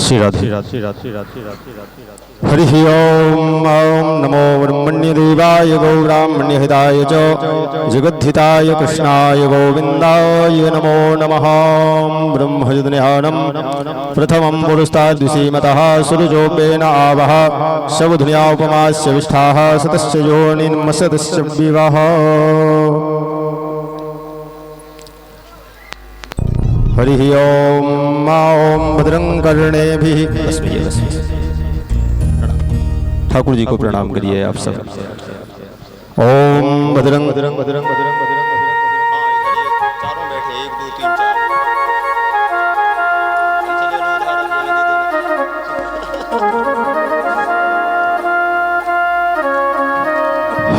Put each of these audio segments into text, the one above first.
श्री राधे। हरि ओम नमो ब्रह्मण्यदेवाय गौब्राह्मण्यहिताय च जगद्धिताय कृष्णाय गोविन्दाय नमो नमः। ब्रह्मजुज्ञानं प्रथमं पुरुस्ताद्विषीमतः सुरजोपेन आवह शवधुन्या उपमास्य विष्ठाः सतश्च योनिन्मसतश्च विवः। हरि ओम भद्रं कर्णेभिः। ठाकुर जी को प्रणाम करिए आप सब। ओम भद्रं भद्रं भद्रं भद्रं भद्रं चारों बैठे 1 2 3 4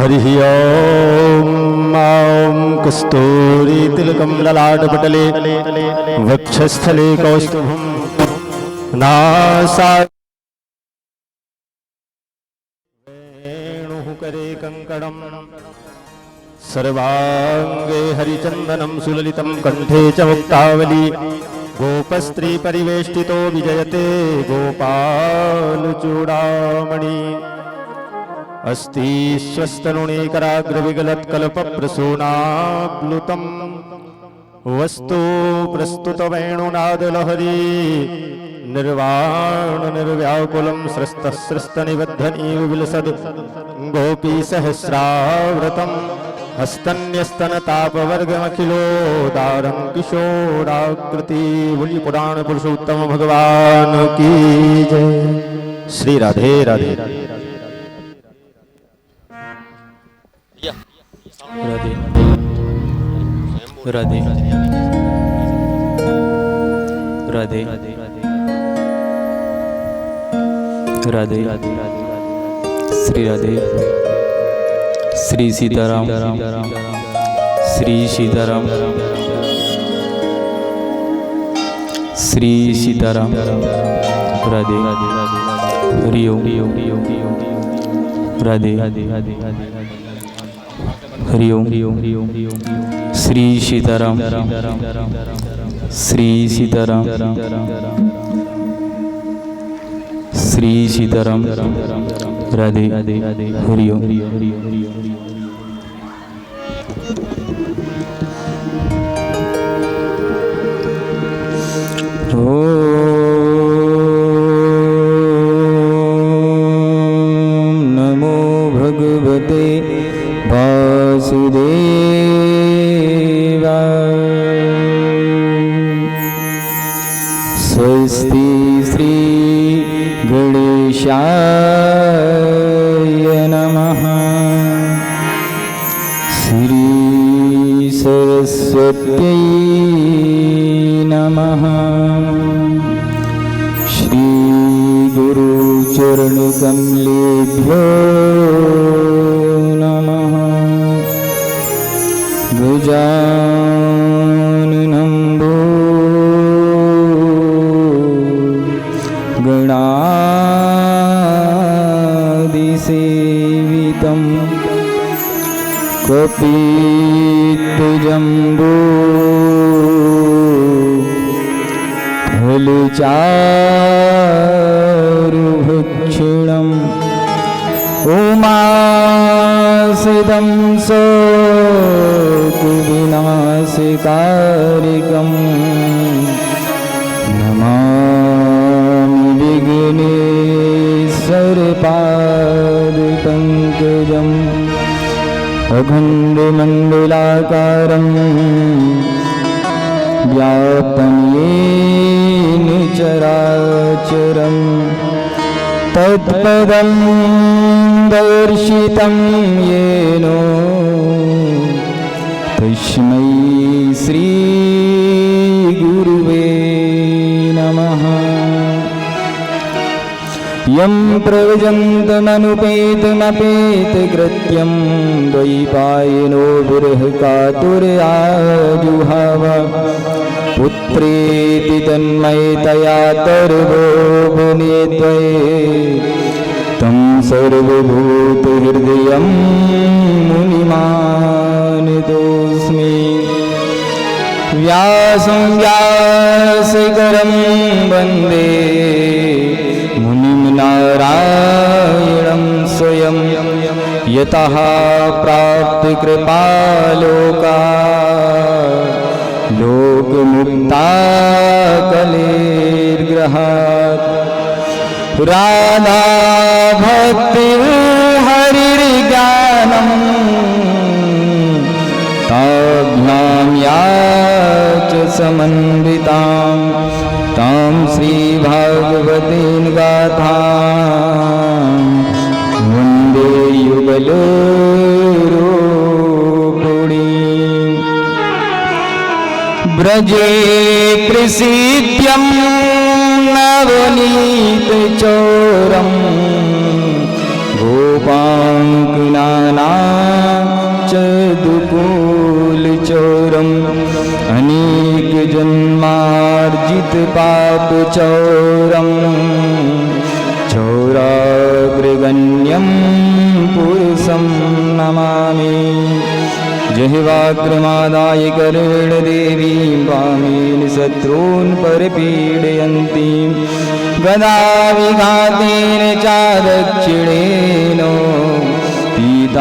हरि ओम कस्तूरी तिलकं ललाटपटले वक्षस्थले कौस्तुभं नासा करे कंकणं सर्वांगे हरिचंदनं सुललितं कंठे च मुक्तावली गोपस्त्री परिवेष्टितो विजयते गोपालचूडामणि अस्ति स्वस्तनुनीकराग्रविगलत्कल्पप्रसूनाप्लुतं वस्तु प्रस्तुतवेणुनादलहरी निर्वाण निर्व्याकुलं स्रस्तनिबद्धनीव विलसद् गोपी सहस्राव्रतं हस्तन्यस्तनतापवर्गमखिलोदारं किशोराकृति। बोलिए पुराण पुरुषोत्तम भगवान की जय। श्री राधे राधे। राधे राधे राधे राधे श्री राधे। श्री सीताराम श्री सीताराम श्री सीताराम। राधे हरि ओम राधे हरि ओम श्री सीताराम श्री सीताराम श्री सीताराम। राधे हरि ओम। नमो भगवते वासुदेवाय। स्वस्ति श्री गणेशाय नमः। श्री सरस्वत्यै नमः। श्री गुरुचरणकमलेभ्यो नमः। गजाननं गणादिसेवितं कपित्थजम्बो फलचारुभक्षणम् उमासुदं शोकविनाशकारकम् नमामि विघ्नेश्वरपादपङ्कजम्। अखण्डमण्डलाकारं व्याप्तं येन चराचरं तत्पदं दर्शितं येन तस्मै श्री गुरुवे नमः। यं प्रव्रजन्तमनुपेतमपेतकृत्यं द्वैपायनो विरहकातुराजुहाव पुत्रेति तन्मयतया तर्वो भुवनेद्वये तं सर्वभूतहृदयं मुनिमानतोऽस्मि। व्यासं व्यासकरं वन्दे यतः प्राप्ति कृपालोका लोकमुक्ता कलेर्ग्रहात् राधा भक्तिर् हरिर्ज्ञानम् ताभ्यां या च समन्वितां तां श्रीभागवतीं गाथां वन्दे युगलरूपिणीम्। ब्रजे प्रसीद्यं नवनीतचोरं गोपाङ्गनानां च दुकूलचोरम् अनेकजन्मार्जितपापचोरं चौराग्रगण्यं पुरुषं नमामि। जहिवाग्रमादाय करुणदेवीं वामेन शत्रून् परिपीडयन्तीं गदाविघातेन च दक्षिणेन पीताम्बराढ्यां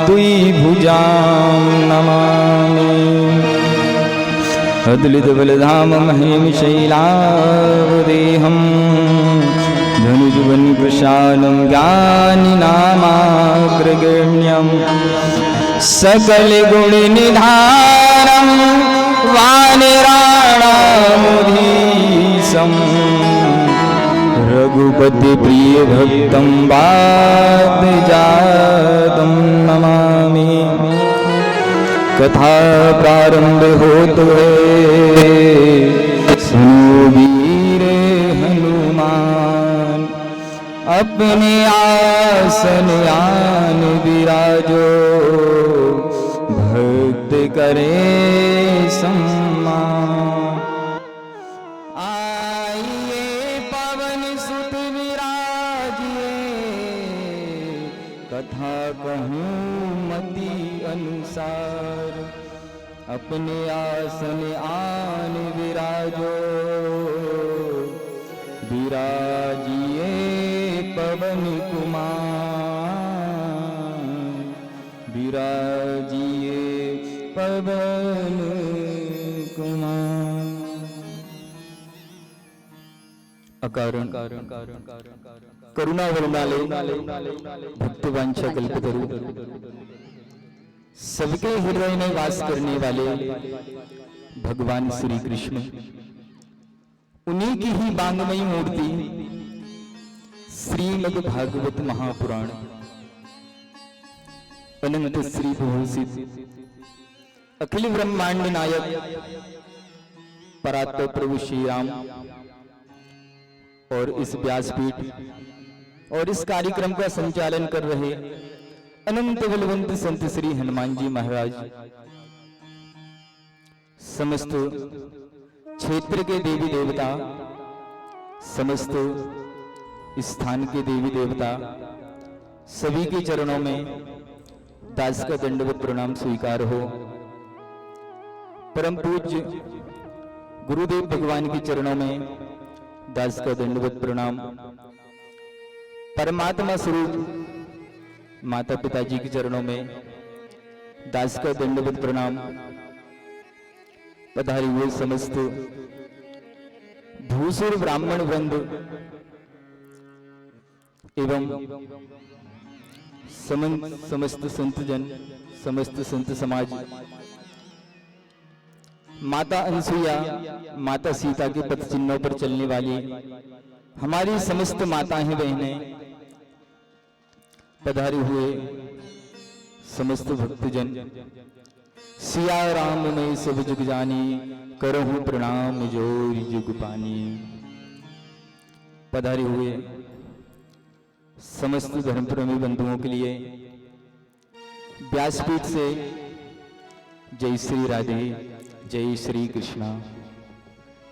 द्विभुजां नमामि। अदलितबलधाम महीं शैलावदेहं धनुजुवनकृशालं ज्ञानिनामाग्रगण्यं सकलगुणनिधानं वानराणामुधीशं रघुपतिप्रियभक्तं वादजातं नमामि। कथा प्रारंभ होत है सुनो वीर हनुमान अपने आसन आन विराजो भक्त करे सम्मान। आइए पवन सुत विराजिए कथा कहूँ मति अनुसार अपने आसन आन विराजो विराजिए पवन कुमार विराजिए पवन कुमार। अकारण करुणा वरुणाले भक्तवांछा कल्पतरु सबके हृदय में वास करने वाले भगवान श्री कृष्ण उन्हीं की ही बांगमयी मूर्ति श्रीमद् भागवत महापुराण अनंत श्री भूषित अखिल ब्रह्मांड नायक परात्पर प्रभु श्री राम और इस व्यासपीठ और इस कार्यक्रम का संचालन कर रहे अनंत बलवंत संत श्री हनुमान जी महाराज समस्त क्षेत्र के देवी देवता समस्त स्थान के देवी देवता सभी के चरणों में दास का दंडवत प्रणाम स्वीकार हो। परम पूज्य गुरुदेव भगवान के चरणों में दास का दंडवत प्रणाम। परमात्मा स्वरूप माता पिताजी के चरणों में दास का दंडवत प्रणाम। पधारे हुए समस्त भूसुर ब्राह्मण वृंद एवं समस्त संत जन समस्त संत समाज माता अनसुईया माता सीता के पथ चिन्हों पर चलने वाली हमारी समस्त माताएं बहनें पधारे हुए समस्त भक्तजन सिया राम में सब जुग जानी करहूं प्रणाम जोर जुग पानी। पधारे हुए समस्त धर्मप्रेमी बंधुओं के लिए व्यासपीठ से जय श्री राधे जय श्री कृष्णा।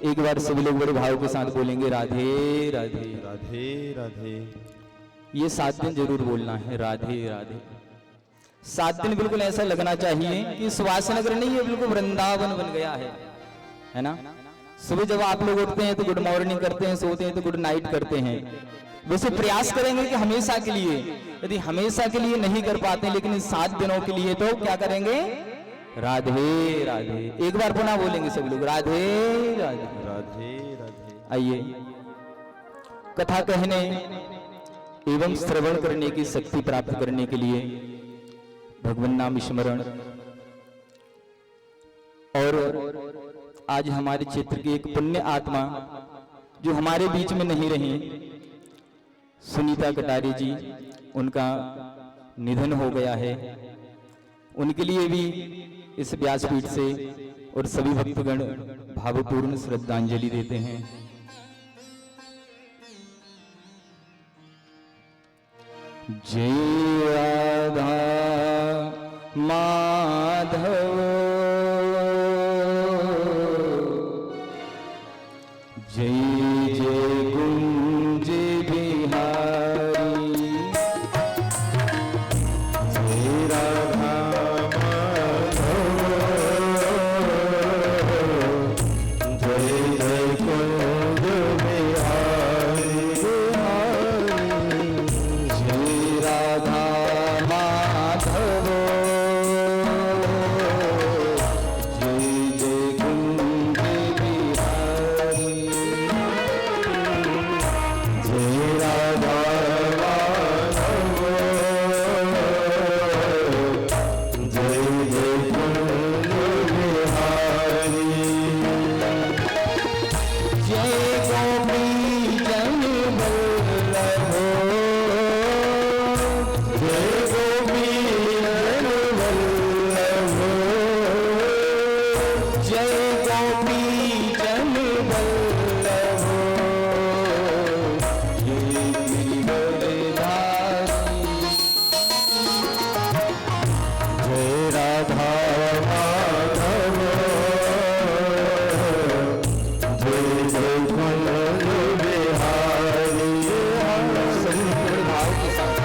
एक बार सभी लोग बड़े भाव के साथ बोलेंगे राधे राधे राधे राधे। ये 7 दिन जरूर बोलना है राधे राधे। 7 दिन बिल्कुल ऐसा लगना चाहिए कि सुवास नगर नहीं है बिल्कुल वृंदावन बन गया है ना। सुबह जब आप लोग उठते हैं तो गुड मॉर्निंग करते हैं, सोते हैं तो गुड नाइट करते हैं, वैसे प्रयास करेंगे कि हमेशा के लिए, यदि हमेशा के लिए नहीं कर पाते लेकिन इन 7 दिनों के लिए तो क्या करेंगे? राधे राधे। एक बार पुनः बोलेंगे सभी लोग, राधे राधे राधे राधे। आइए कथा कहने एवं श्रवण करने की शक्ति प्राप्त करने के लिए भगवान नाम स्मरण। और आज हमारे क्षेत्र की एक पुण्य आत्मा जो हमारे बीच में नहीं रही, सुनीता कटारी जी, उनका निधन हो गया है। उनके लिए भी इस व्यासपीठ से और सभी भक्तगण भावपूर्ण श्रद्धांजलि देते हैं। जय राधा माधव, जय जय कुंज बिहारी, जय राधा जय जय कुंज बिहारी, जय राधा माधव, जय जय कुंज बिहारी, जय राधा माधव, जय जय कुंज बिहारी, जय गोपी जन वल्लभ, जय गोपी जन वल्लभ, जय गोपी जन वल्लभ, जय गिरिवरधारी, जय राधा माधव, जय जय कुंज बिहारी। सभी भाव के साथ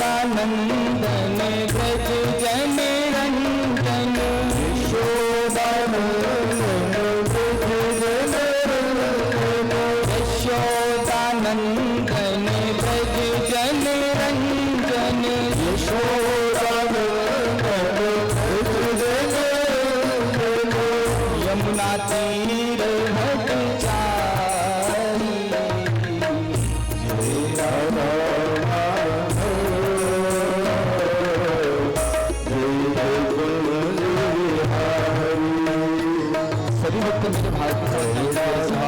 यशोदानंदन ब्रज जन रंजन, यशोदानंदन ब्रज जन रंजन, यशोदानंदन ब्रज जन रंजन, यशोदानंदन ब्रज जन रंजन, यमुना तीर हट जाई, जय राधा सभी भक्त मेरे भाव के साथ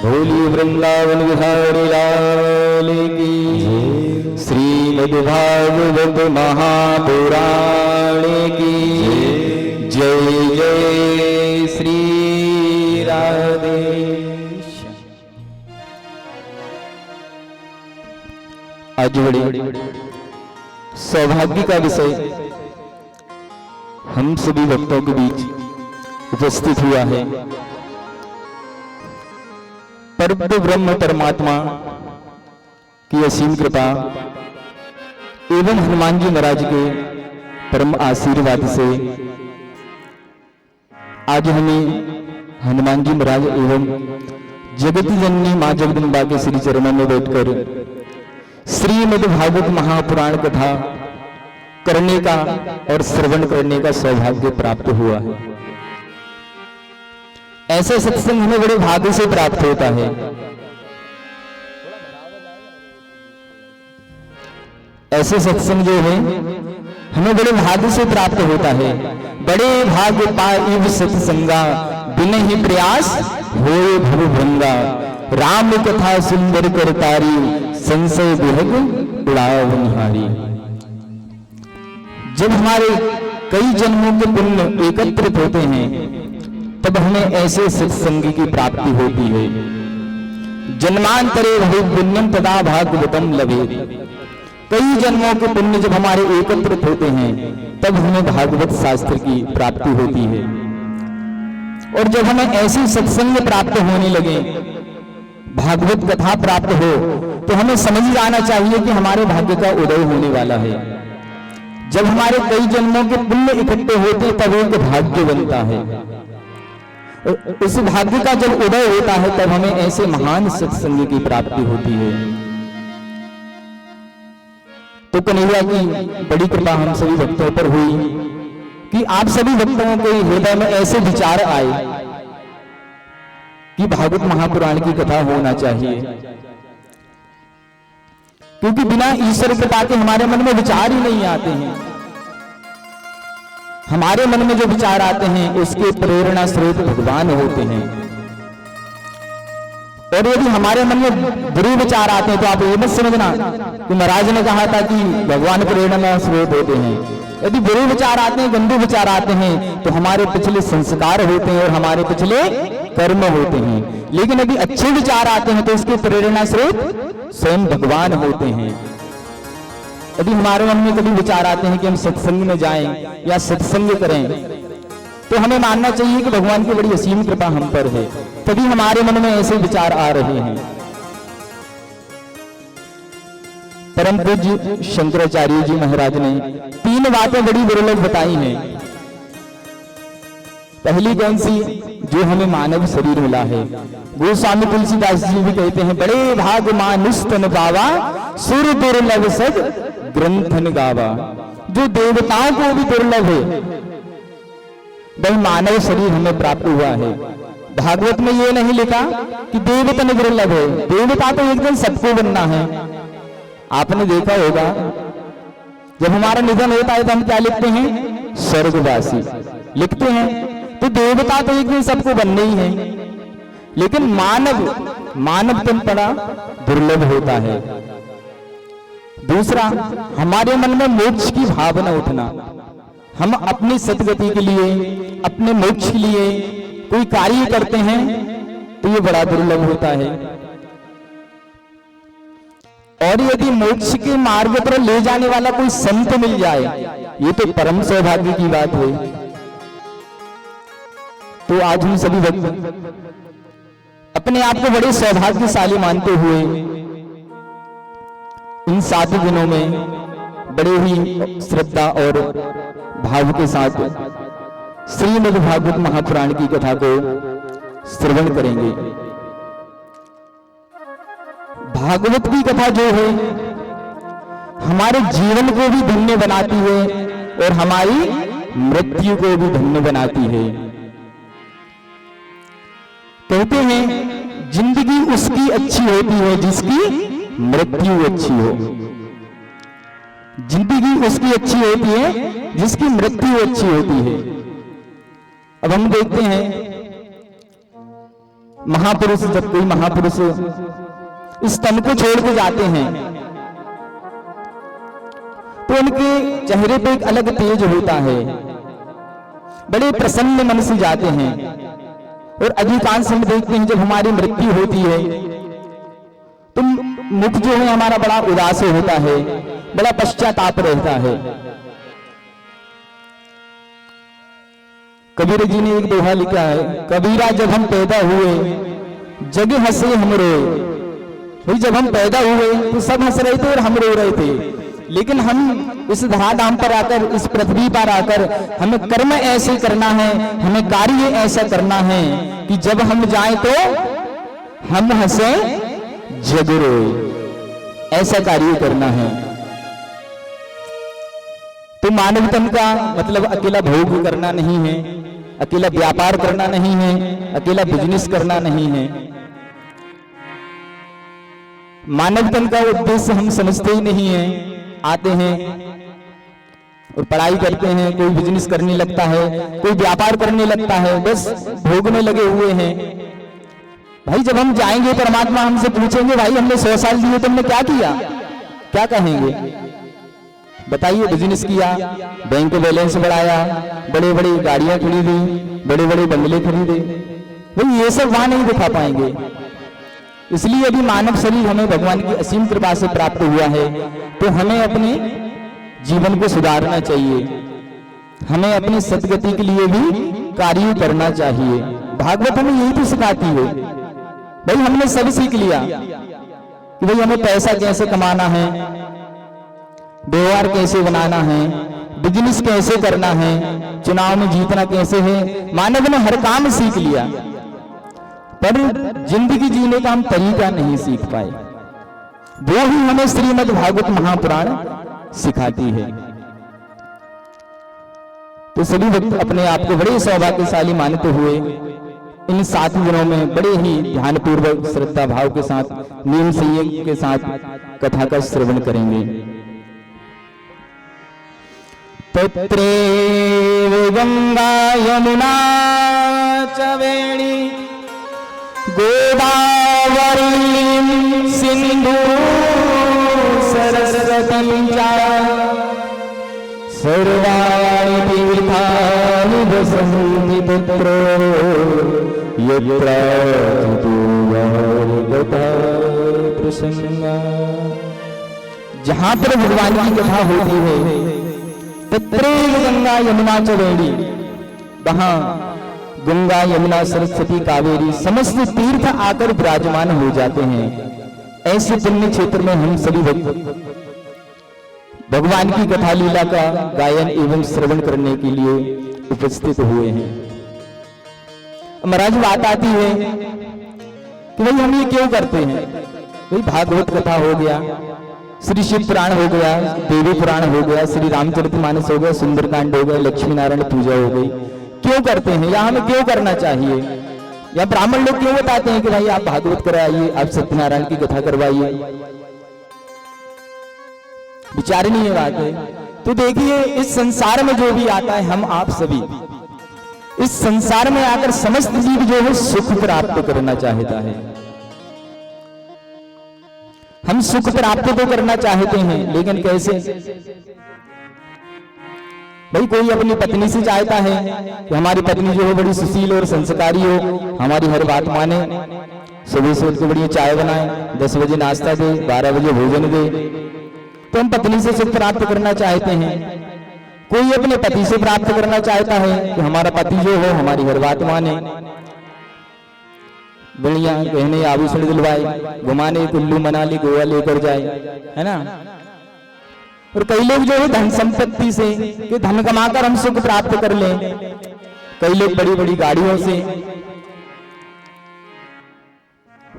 बोलिए वृंदावन बिहारी लाल की। श्रीमद् भागवत महापुराण की जय जय श्री राधे। आज बड़े सौभाग्य का विषय हम सभी भक्तों के बीच उपस्थित हुआ है। परम ब्रह्म परमात्मा की असीम कृपा एवं हनुमान जी महाराज के परम आशीर्वाद से आज हमें हनुमान जी महाराज एवं जगत जननी मां जगदम्बा के श्री चरणों में बैठकर श्रीमद् भागवत महापुराण कथा करने का और श्रवण करने का सौभाग्य प्राप्त हुआ है। ऐसे सत्संग हमें बड़े भाग्य से प्राप्त होता है। ऐसे सत्संग जो है हमें बड़े भाग्य से प्राप्त होता है। बड़े भाग्य पाइब सत्संगा बिन ही प्रयास होए भव भंगा। राम कथा सुंदर करतारी संशय विहग उड़ावनिहारी। जब हमारे कई जन्मों के पुण्य एकत्रित होते हैं तब हमें ऐसे सत्संग की प्राप्ति होती है। जन्मांतरे भव पुण्यम तदा भागवतम लभे। कई जन्मों के पुण्य जब हमारे एकत्रित होते हैं तब हमें भागवत शास्त्र की प्राप्ति होती है। और जब हमें ऐसी सत्संग प्राप्त होने लगे, भागवत कथा प्राप्त हो, तो हमें समझ जाना चाहिए कि हमारे भाग्य का उदय होने वाला है। जब हमारे कई जन्मों के पुण्य इकट्ठे होते तब एक भाग्य बनता है। उस भाग्य का जब उदय होता है तब हमें ऐसे महान सत्संग की प्राप्ति होती है। तो कन्हैया की बड़ी कृपा हम सभी भक्तों पर हुई कि आप सभी भक्तों के हृदय में ऐसे विचार आए कि भागवत महापुराण की कथा होना चाहिए। क्योंकि बिना ईश्वर कृपा के हमारे मन में विचार ही नहीं आते हैं। हमारे मन में जो विचार आते हैं उसके प्रेरणा स्रोत भगवान होते हैं। और यदि हमारे मन में बुरे विचार आते हैं तो आप ये मत समझना कि महाराज ने कहा था कि भगवान प्रेरणा स्रोत होते हैं। यदि बुरे विचार आते हैं, गंदे विचार आते हैं तो हमारे पिछले संस्कार होते हैं और हमारे पिछले कर्म होते हैं। लेकिन यदि अच्छे विचार आते हैं तो उसके प्रेरणा स्रोत स्वयं भगवान होते हैं। यदि हमारे मन में कभी विचार आते हैं कि हम सत्संग में जाएं या सत्संग करें तो हमें मानना चाहिए कि भगवान की बड़ी असीम कृपा हम पर है, तभी हमारे मन में ऐसे विचार आ रहे हैं। परम पूज्य शंकराचार्य जी महाराज ने 3 बातें बड़ी दुर्लभ बताई हैं। पहली कौन सी? जो हमें मानव शरीर मिला है। गोस्वामी तुलसीदास जी भी कहते हैं, बड़े भाग मानुष तन पावा सुर दुर्लभ सद ग्रंथन गावा। जो देवताओं को भी दुर्लभ है वह मानव शरीर हमें प्राप्त हुआ है। भागवत में ये नहीं लिखा कि देवतन दुर्लभ है। देवता तो एक दिन सबको बनना है। आपने देखा होगा जब हमारा निधन होता है तो हम क्या लिखते हैं? स्वर्गवासी लिखते हैं। तो देवता तो एक दिन सबको बनने ही है, लेकिन मानव तन बड़ा दुर्लभ होता है। दूसरा, हमारे मन में मोक्ष की भावना उठना। हम अपनी सद्गति के लिए, अपने मोक्ष के लिए कोई कार्य करते हैं तो ये बड़ा दुर्लभ होता है। और यदि मोक्ष के मार्ग पर ले जाने वाला कोई संत मिल जाए, ये तो परम सौभाग्य की बात है। तो आज हम सभी भक्त अपने आप को बड़े सौभाग्यशाली मानते हुए इन 7 दिनों में बड़े ही श्रद्धा और भाव के साथ श्रीमद् भागवत महापुराण की कथा को श्रवण करेंगे। भागवत की कथा जो है हमारे जीवन को भी धन्य बनाती है और हमारी मृत्यु को भी धन्य बनाती है। कहते हैं जिंदगी उसकी अच्छी होती है जिसकी मृत्यु अच्छी हो। जिंदगी उसकी अच्छी होती है जिसकी मृत्यु अच्छी होती है। अब हम देखते हैं महापुरुष, जब कोई महापुरुष इस तन को छोड़ के जाते हैं तो उनके चेहरे पे एक अलग तेज होता है, बड़े प्रसन्न मन से जाते हैं। और अधिकांश हम देखते हैं जब हमारी मृत्यु होती है तो मुख जो है हमारा बड़ा उदास होता है, बड़ा पश्चाताप रहता है। कबीर जी ने एक दोहा लिखा है, कबीरा जब हम पैदा हुए जग हंसे हम रोए। भाई जब हम पैदा हुए तो सब हंस रहे थे और हम रो रहे थे, लेकिन हम इस धराधाम पर आकर, इस पृथ्वी पर आकर हमें कर्म ऐसे करना है, हमें कार्य ऐसा करना है कि जब हम जाएं तो हम हंसे जग रोए, ऐसा कार्य करना है। तो मानव तन का मतलब अकेला भोग करना नहीं है, अकेला व्यापार करना नहीं है, अकेला बिजनेस करना नहीं है। मानव तन का उद्देश्य हम समझते ही नहीं है। आते हैं और पढ़ाई करते हैं, कोई बिजनेस करने लगता है, कोई व्यापार करने लगता है, बस भोगने लगे हुए हैं। भाई जब हम जाएंगे परमात्मा हमसे पूछेंगे, भाई हमने 100 साल दिए, तुमने क्या किया? क्या कहेंगे? बताइए, बिजनेस किया, बैंक बैलेंस बढ़ाया, बड़े बड़े गाड़ियां खरीदी, बड़े बड़े बंगले खरीदे। भाई ये सब वहां नहीं दिखा पाएंगे। इसलिए यदि मानव शरीर हमें भगवान की असीम कृपा से प्राप्त हुआ है तो हमें अपने जीवन को सुधारना चाहिए, हमें अपनी सदगति के लिए भी कार्य करना चाहिए। भागवत हमें यही तो सिखाती है। भाई हमने सब सीख लिया कि भाई हमें पैसा कैसे कमाना है, व्यवहार कैसे बनाना है, बिजनेस कैसे करना है, चुनाव में जीतना कैसे है। मानव ने हर काम सीख लिया, पर जिंदगी जीने का हम तरीका नहीं सीख पाए। वो ही हमें श्रीमद् भागवत महापुराण सिखाती है। तो सभी भक्त अपने आप को बड़े सौभाग्यशाली मानते हुए इन 7 दिनों में बड़े ही ध्यानपूर्वक श्रद्धा भाव के साथ, नियम संयम के साथ कथा का श्रवण करेंगे। तत्रैव गंगा यमुना च वेणी गोदावरी सिंधु सरस्वती च सर्वाणि तीर्थानि वसन्ति तत्र यत्र गता प्रसंगा। जहां पर भगवान की कथा होती है, तत्रैव गंगा यमुना च वेणी, वहां गंगा यमुना सरस्वती कावेरी समस्त तीर्थ आकर विराजमान हो जाते हैं। ऐसे पुण्य क्षेत्र में हम सभी भक्त भगवान की कथा लीला का गायन एवं श्रवण करने के लिए उपस्थित हुए हैं। महाराज बात आती है कि भाई हम ये क्यों करते हैं? भाई भागवत कथा हो गया, श्री शिव पुराण हो गया, देवी पुराण हो गया, श्री रामचरितमानस हो गया, सुंदरकांड हो गया, लक्ष्मी नारायण पूजा हो गई। क्यों करते हैं या हमें क्यों करना चाहिए? या ब्राह्मण लोग क्यों बताते हैं कि भाई आप भागवत कराइए, आप सत्यनारायण की कथा करवाइए? विचारणीय बात है। तो देखिए, इस संसार में जो भी आता है, हम आप सभी इस संसार में आकर समस्त जीव जो है सुख प्राप्त करना चाहता है। हम सुख प्राप्त तो करना चाहते हैं, लेकिन कैसे? भाई कोई अपनी पत्नी से चाहता है कि हमारी पत्नी जो है बड़ी सुशील और संस्कारी हो, हमारी हर बात माने, सुबह से उठ के बढ़िया चाय बनाए, 10 बजे नाश्ता दे, 12 बजे भोजन दे। तो हम पत्नी से सुख प्राप्त करना चाहते हैं। कोई अपने पति से प्राप्त करना चाहता है कि हमारा पति जो हो हमारी हर बात माने, बढ़िया गहने आभूषण दिलवाए, घुमाने कुल्लू मनाली गोवा लेकर जाए, है ना। और कई लोग जो है धन संपत्ति से कि धन कमाकर हम सुख प्राप्त कर लें, कई लोग बड़ी बड़ी गाड़ियों से,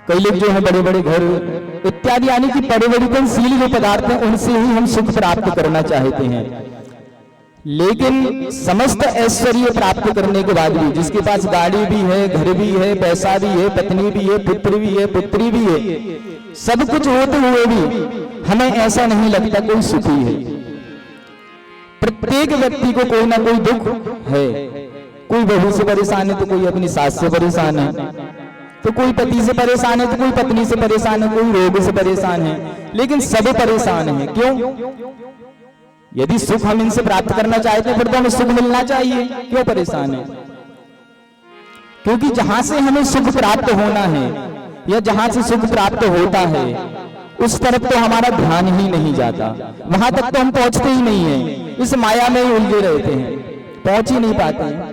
कई लोग जो है बड़े बड़े घर इत्यादि, यानी कि परिवर्तनशील जो पदार्थ हैं उनसे ही हम सुख प्राप्त करना चाहते हैं। लेकिन समस्त ऐश्वर्य प्राप्त करने के बाद भी, जिसके पास गाड़ी भी है, घर भी है, पैसा भी है, पत्नी भी है, पुत्र भी है, पुत्री भी है, सब कुछ होते हुए भी हमें ऐसा नहीं लगता कोई सुखी है। प्रत्येक व्यक्ति को कोई ना कोई दुख है। कोई बहू से परेशान है तो कोई अपनी सास से परेशान है, तो कोई पति से परेशान है, तो कोई पत्नी से परेशान है, कोई रोग से परेशान है, लेकिन सब परेशान है। क्यों? यदि सुख हम इनसे प्राप्त करना चाहते हैं फिर तो हमें सुख मिलना चाहिए, क्यों परेशान है? क्योंकि जहां से हमें सुख प्राप्त होना है या जहां से सुख प्राप्त होता है उस तरफ तो हमारा ध्यान ही नहीं जाता, वहां तक तो हम पहुंचते ही नहीं है, इस माया में ही उलझे रहते हैं, पहुंच ही नहीं पाते हैं।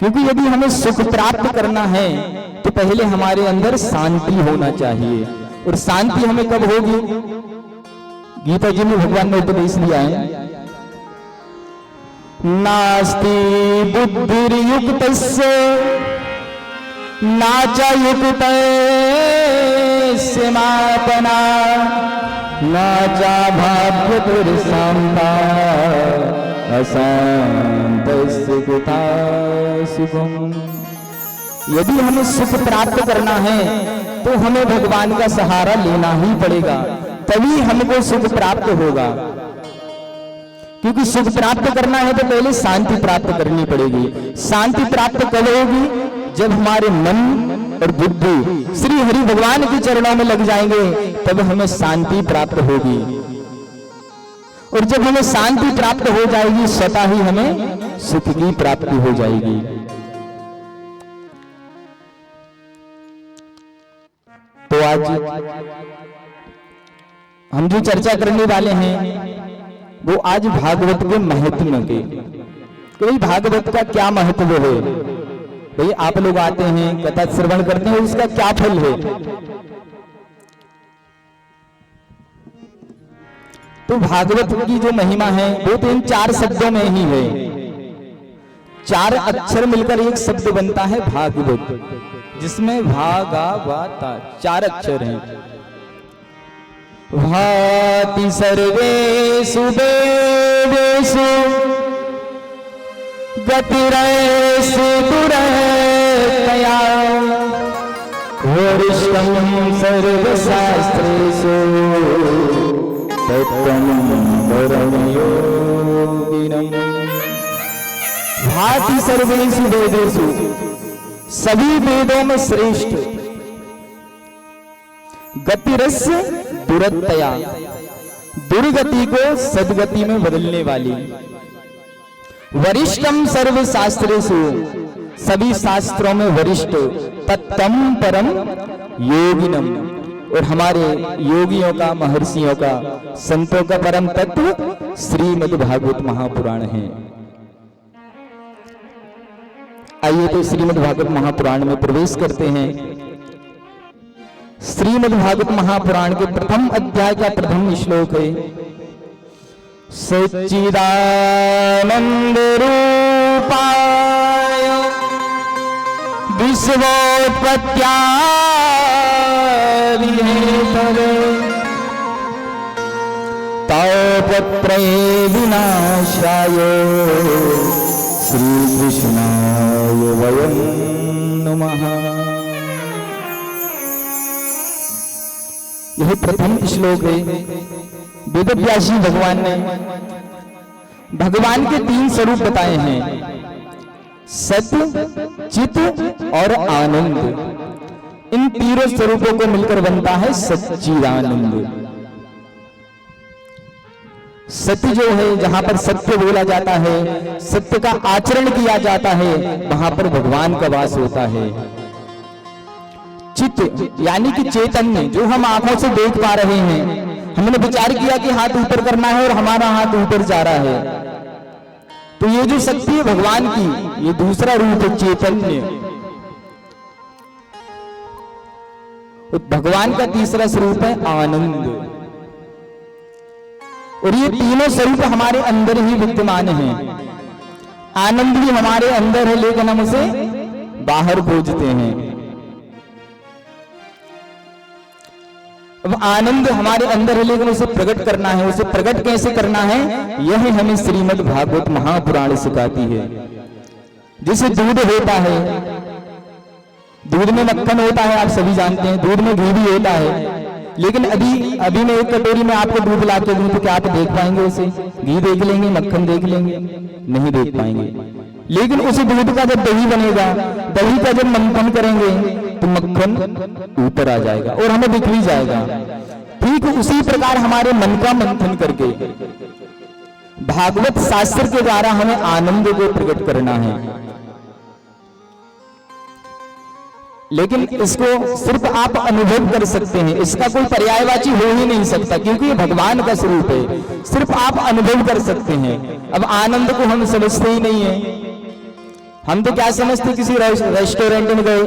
क्योंकि यदि हमें सुख प्राप्त करना है तो पहले हमारे अंदर शांति होना चाहिए, और शांति हमें कब होगी? गीता जी में भगवान ने उपदेश दिया है, नास्ति बुद्धिर्युक्तस्य नाचा युक्तस्य मापना नाचा भाग्यपुरुषांता अशांतस्य कुता सुखम। यदि हमें सुख प्राप्त करना है तो हमें भगवान का सहारा लेना ही पड़ेगा, तभी हमको सुख प्राप्त होगा। क्योंकि सुख प्राप्त करना है तो पहले शांति प्राप्त करनी पड़ेगी। शांति प्राप्त कब होगी? जब हमारे मन और बुद्धि श्री हरि भगवान के चरणों में लग जाएंगे, तब हमें शांति प्राप्त होगी। और जब हमें शांति प्राप्त हो जाएगी, स्वतः ही हमें सुख की प्राप्ति हो जाएगी। तो आज हम जो चर्चा करने वाले हैं वो आज भागवत के महत्व के, कि भाई भागवत का क्या महत्व है। भाई आप लोग आते हैं, कथा श्रवण करते हैं, उसका क्या फल है? तो भागवत की जो महिमा है वो तो इन 4 शब्दों में ही है। 4 अक्षर मिलकर एक शब्द बनता है भागवत, जिसमें भागावाता 4 अक्षर हैं। भाति सर्वेषु वेदेषु गतिरेषु दुरतया वरिष्ठं सर्वशास्त्रेषु तत्त्वं परं योगिनम्। भाति सर्वेषु वेदेषु, सभी वेदों में श्रेष्ठ। गतिरस्य दुरतया, दुर्गति को सदगति में बदलने वाली। वरिष्ठम सर्व शास्त्रेषु, सभी शास्त्रों में वरिष्ठ। तत्तम परम योगिनम, और हमारे योगियों का, महर्षियों का, संतों का परम तत्व श्रीमद् भागवत महापुराण है। आइए तो श्रीमद् भागवत महापुराण में प्रवेश करते हैं। श्रीमद् भागवत महापुराण के प्रथम अध्याय का प्रथम श्लोक है, सच्चिदानंद रूपाय विश्वोत्पत्त्यादिहेतवे तापत्रये विनाशाय श्रीकृष्णाय वयं नमः। यह प्रथम श्लोक है। वेदव्यासी भगवान ने भगवान के 3 स्वरूप बताए हैं, सत्य, चित और आनंद। इन तीनों स्वरूपों को मिलकर बनता है सच्चिदानंद। सत्य जो है, जहां पर सत्य बोला जाता है, सत्य का आचरण किया जाता है, वहां पर भगवान का वास होता है। चित्त यानी कि चैतन्य, जो हम आंखों से देख पा रहे हैं, हमने विचार किया कि हाथ ऊपर करना है और हमारा हाथ ऊपर जा रहा है, तो ये जो शक्ति है भगवान की, ये दूसरा रूप है चैतन्य। भगवान का तीसरा स्वरूप है आनंद। और ये तीनों स्वरूप हमारे अंदर ही विद्यमान हैं। आनंद भी हमारे अंदर है, लेकिन हम उसे बाहर खोजते हैं। अब आनंद हमारे अंदर है, लेकिन उसे प्रकट करना है। उसे प्रकट कैसे करना है, यह हमें श्रीमद् भागवत महापुराण सिखाती है। जैसे दूध होता है, दूध में मक्खन होता है, आप सभी जानते हैं, दूध में घी भी होता है, लेकिन अभी मैं एक कटोरी में आपको दूध ला के दूं तो क्या आप देख पाएंगे उसे? घी देख लेंगे, मक्खन देख लेंगे? नहीं देख पाएंगे। लेकिन उसी दूध का जब दही बनेगा, दही का जब मंथन करेंगे तो मक्खन ऊपर आ जाएगा और हमें दिख भी जाएगा। ठीक उसी प्रकार हमारे मन का मंथन करके भागवत शास्त्र के द्वारा हमें आनंद को प्रकट करना है। लेकिन इसको सिर्फ आप अनुभव कर सकते हैं, इसका कोई पर्यायवाची हो ही नहीं सकता, क्योंकि ये भगवान का स्वरूप है। सिर्फ आप अनुभव कर सकते हैं। अब आनंद को हम समझते ही नहीं है। हम तो क्या समझते, किसी रेस्टोरेंट में गए,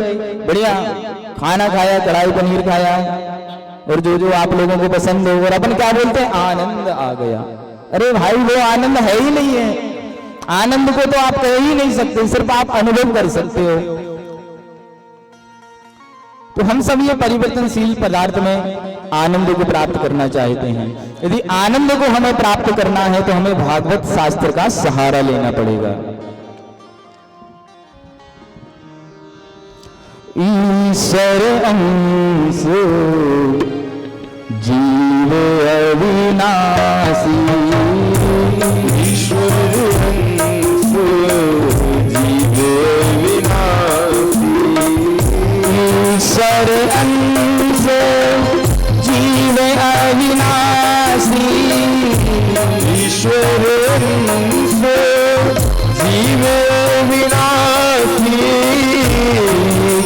बढ़िया खाना खाया, कढ़ाई पनीर खाया और जो जो आप लोगों को पसंद हो, और अपन क्या बोलते हैं, आनंद आ गया। अरे भाई, वो आनंद है ही नहीं है। आनंद को तो आप कह ही नहीं सकते, सिर्फ आप अनुभव कर सकते हो। तो हम सब ये परिवर्तनशील पदार्थ में आनंद को प्राप्त करना चाहते हैं। यदि आनंद को हमें प्राप्त करना है तो हमें भागवत शास्त्र का सहारा लेना पड़ेगा। ईश्वर अंश जीव अविनाशी, ईश्वर अंश जीव अविनाशी, ईश्वर अंश जीव अविनाशी, ईश्वर अंश जीव अविनाशी,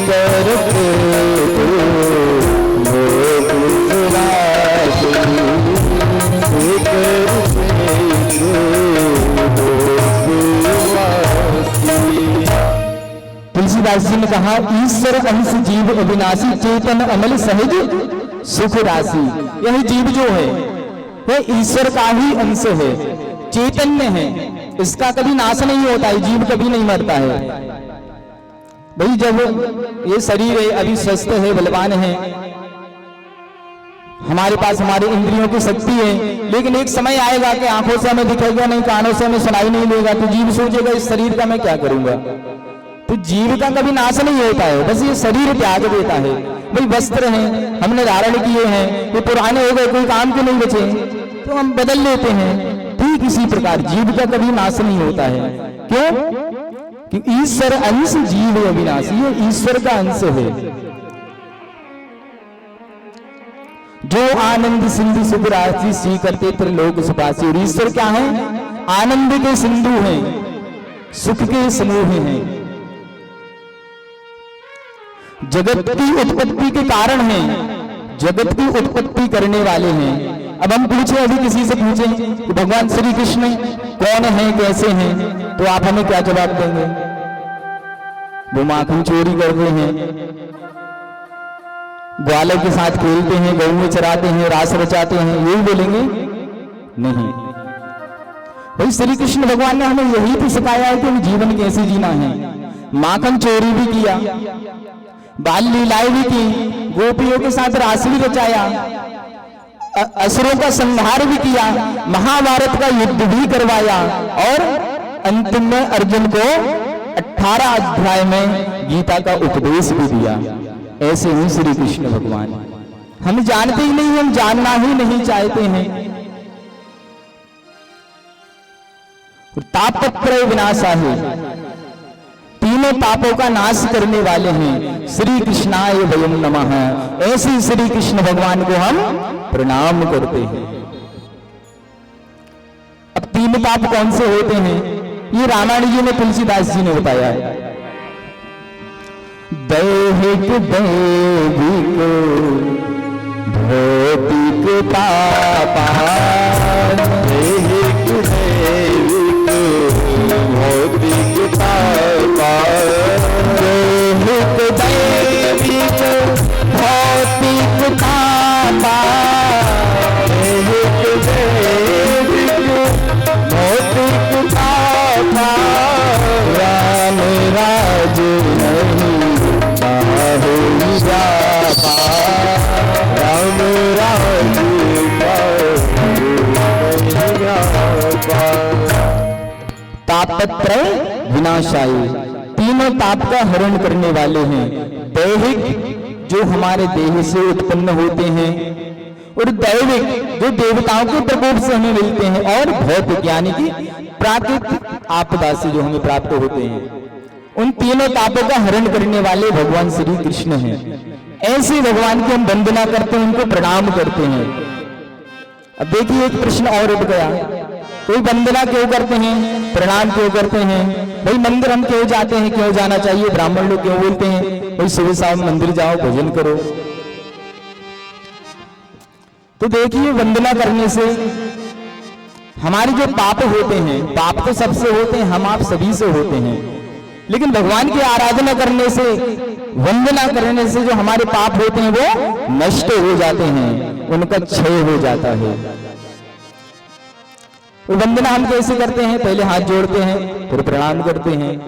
करते तुलसीदास जी ने कहा, ईश्वर अंश जीव अविनाशी, चेतन अमल सहज सुख राशि। यह जीव जो है वह ईश्वर का ही अंश है, चैतन्य है, इसका कभी नाश नहीं होता है, जीव कभी नहीं मरता है। भाई जब ये शरीर है, अभी स्वस्थ है, बलवान है, हमारे पास हमारी इंद्रियों की शक्ति है, लेकिन एक समय आएगा कि आंखों से हमें दिखेगा नहीं, कानों से हमें सुनाई नहीं देगा, तो जीव सोचेगा इस शरीर का मैं क्या करूंगा। तो जीव का कभी नाश नहीं होता है, बस ये शरीर त्याग देता है। भाई वस्त्र हैं, हमने धारण किए हैं, ये पुराने हो गए, कोई काम के नहीं बचे, तो हम बदल लेते हैं। ठीक इसी प्रकार जीव का कभी नाश नहीं होता है। क्यों? कि ईश्वर अंश जीव अविनाशी, ये ईश्वर का अंश है। जो आनंद सिंधु सुख राशि सी करते त्रिलोक सुपासी। और ईश्वर क्या है? आनंद के सिंधु हैं, सुख के समूह हैं, जगत की उत्पत्ति के कारण हैं, जगत की उत्पत्ति करने वाले हैं। अब हम पूछे, अभी किसी से पूछें कि भगवान श्री कृष्ण कौन है, कैसे हैं, तो आप हमें क्या जवाब देंगे? वो माखन चोरी करते हैं, ग्वालों के साथ खेलते हैं, गऊ में चराते हैं, रास रचाते हैं, यही बोलेंगे? नहीं। भाई श्री कृष्ण भगवान ने हमें यही तो सिखाया है कि हम जीवन कैसे जीना है। माखन चोरी भी किया, बाल लीलाएं भी की, गोपियों के साथ रास भी रचाया, असुरों का संहार भी किया, महाभारत का युद्ध भी करवाया, और अंतिम में अर्जुन को 18 अध्याय में गीता का उपदेश भी दिया। ऐसे ही श्री कृष्ण भगवान। हम जानते ही नहीं, हम जानना ही नहीं चाहते हैं। तापत्रय विनाशाय, तीनों पापों का नाश करने वाले हैं। श्री कृष्णाय वयम नमः। ऐसे श्री कृष्ण भगवान को हम प्रणाम करते हैं। अब तीन पाप कौन से होते हैं? ये रामायण जी ने, तुलसीदास जी ने बताया है। दैहिक दैविक भौतिक पापा, दैहिक दैविक भौतिक पापा, दैहिक दैविक भौतिक पापा, दैहिक दैविक भौतिक पापा, राम राज नहीं राम राज तापत्रय विनाशाय, तीनों ताप का हरण करने वाले हैं। दैहिक जो हमारे देह से उत्पन्न होते हैं, और दैविक जो देवताओं के प्रकोप से हमें मिलते हैं, और भौतिक यानी कि प्राकृतिक आपदा से जो हमें प्राप्त होते हैं, उन तीनों तापों का हरण करने वाले भगवान श्री कृष्ण हैं। ऐसे भगवान की हम वंदना करते हैं, उनको प्रणाम करते हैं। अब देखिए एक प्रश्न और उठ गया, कोई वंदना क्यों करते हैं, प्रणाम क्यों करते हैं? भाई मंदिर हम क्यों जाते हैं, क्यों जाना चाहिए? ब्राह्मण लोग क्यों बोलते हैं भाई सुबह शाम मंदिर जाओ, भजन करो? तो देखिए वंदना करने से हमारे जो पाप होते हैं, पाप तो सबसे होते हैं, हम आप सभी से होते हैं, लेकिन भगवान की आराधना करने से, वंदना करने से जो हमारे पाप होते हैं वो नष्ट हो जाते हैं, उनका क्षय हो जाता है। तो वंदना हम कैसे करते हैं? पहले हाथ जोड़ते हैं, फिर प्रणाम करते हैं।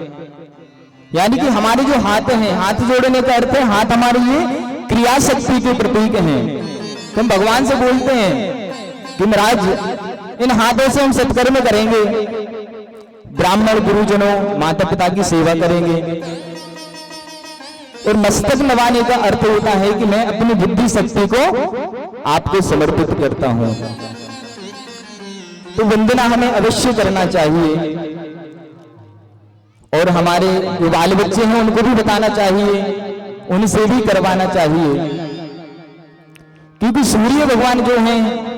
यानी कि हमारे जो हाथ हैं, हाथ जोड़ने का अर्थ है हाथ हमारे ये क्रिया शक्ति के प्रतीक हैं। हम भगवान से बोलते हैं कि महाराज इन हाथों से हम सत्कर्म करेंगे, ब्राह्मण गुरुजनों माता पिता की सेवा करेंगे। और मस्तक नवाने का अर्थ होता है कि मैं अपनी बुद्धि शक्ति को आपको समर्पित करता हूं। तो वंदना हमें अवश्य करना चाहिए, और हमारे जो बाल बच्चे हैं उनको भी बताना चाहिए, उनसे भी करवाना चाहिए, क्योंकि सूर्य भगवान जो हैं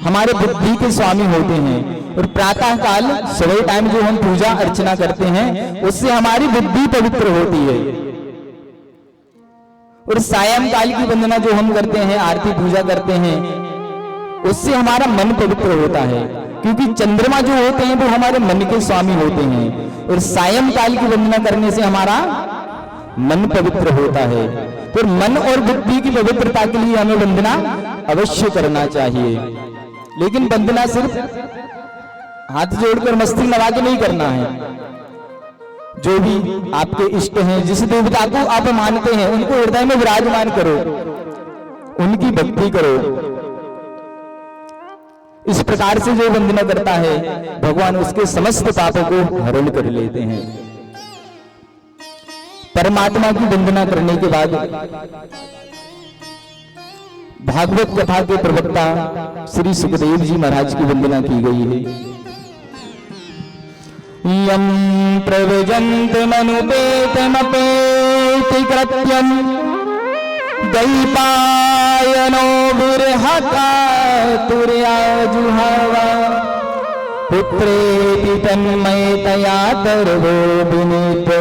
हमारे बुद्धि के स्वामी होते हैं। और प्रातः काल सुबह टाइम जो हम पूजा अर्चना करते हैं उससे हमारी बुद्धि पवित्र होती है। और सायं काल की वंदना जो हम करते हैं, आरती पूजा करते हैं, उससे हमारा मन पवित्र होता है, क्योंकि चंद्रमा जो होते हैं वो हमारे मन के स्वामी होते हैं। और सायं काल की वंदना करने से हमारा मन पवित्र होता है। तो मन और बुद्धि की पवित्रता के लिए हमें वंदना अवश्य करना चाहिए, लेकिन वंदना सिर्फ हाथ जोड़कर मस्तक नवा के नहीं करना है। जो भी आपके इष्ट हैं, जिस देवता को आप मानते हैं, उनको हृदय में विराजमान करो, उनकी भक्ति करो। इस प्रकार से जो वंदना करता है भगवान उसके समस्त पापों को हरण कर लेते हैं। परमात्मा की वंदना करने के बाद भागवत कथा के प्रवक्ता श्री सुखदेव जी महाराज की वंदना की गई है। यम प्रव्रजन्त मनुपेतमपेति कृत्यं दैपायनो विरहका तुर्याजुहावा पुत्रेति तन्मयतया तर्वो विनीते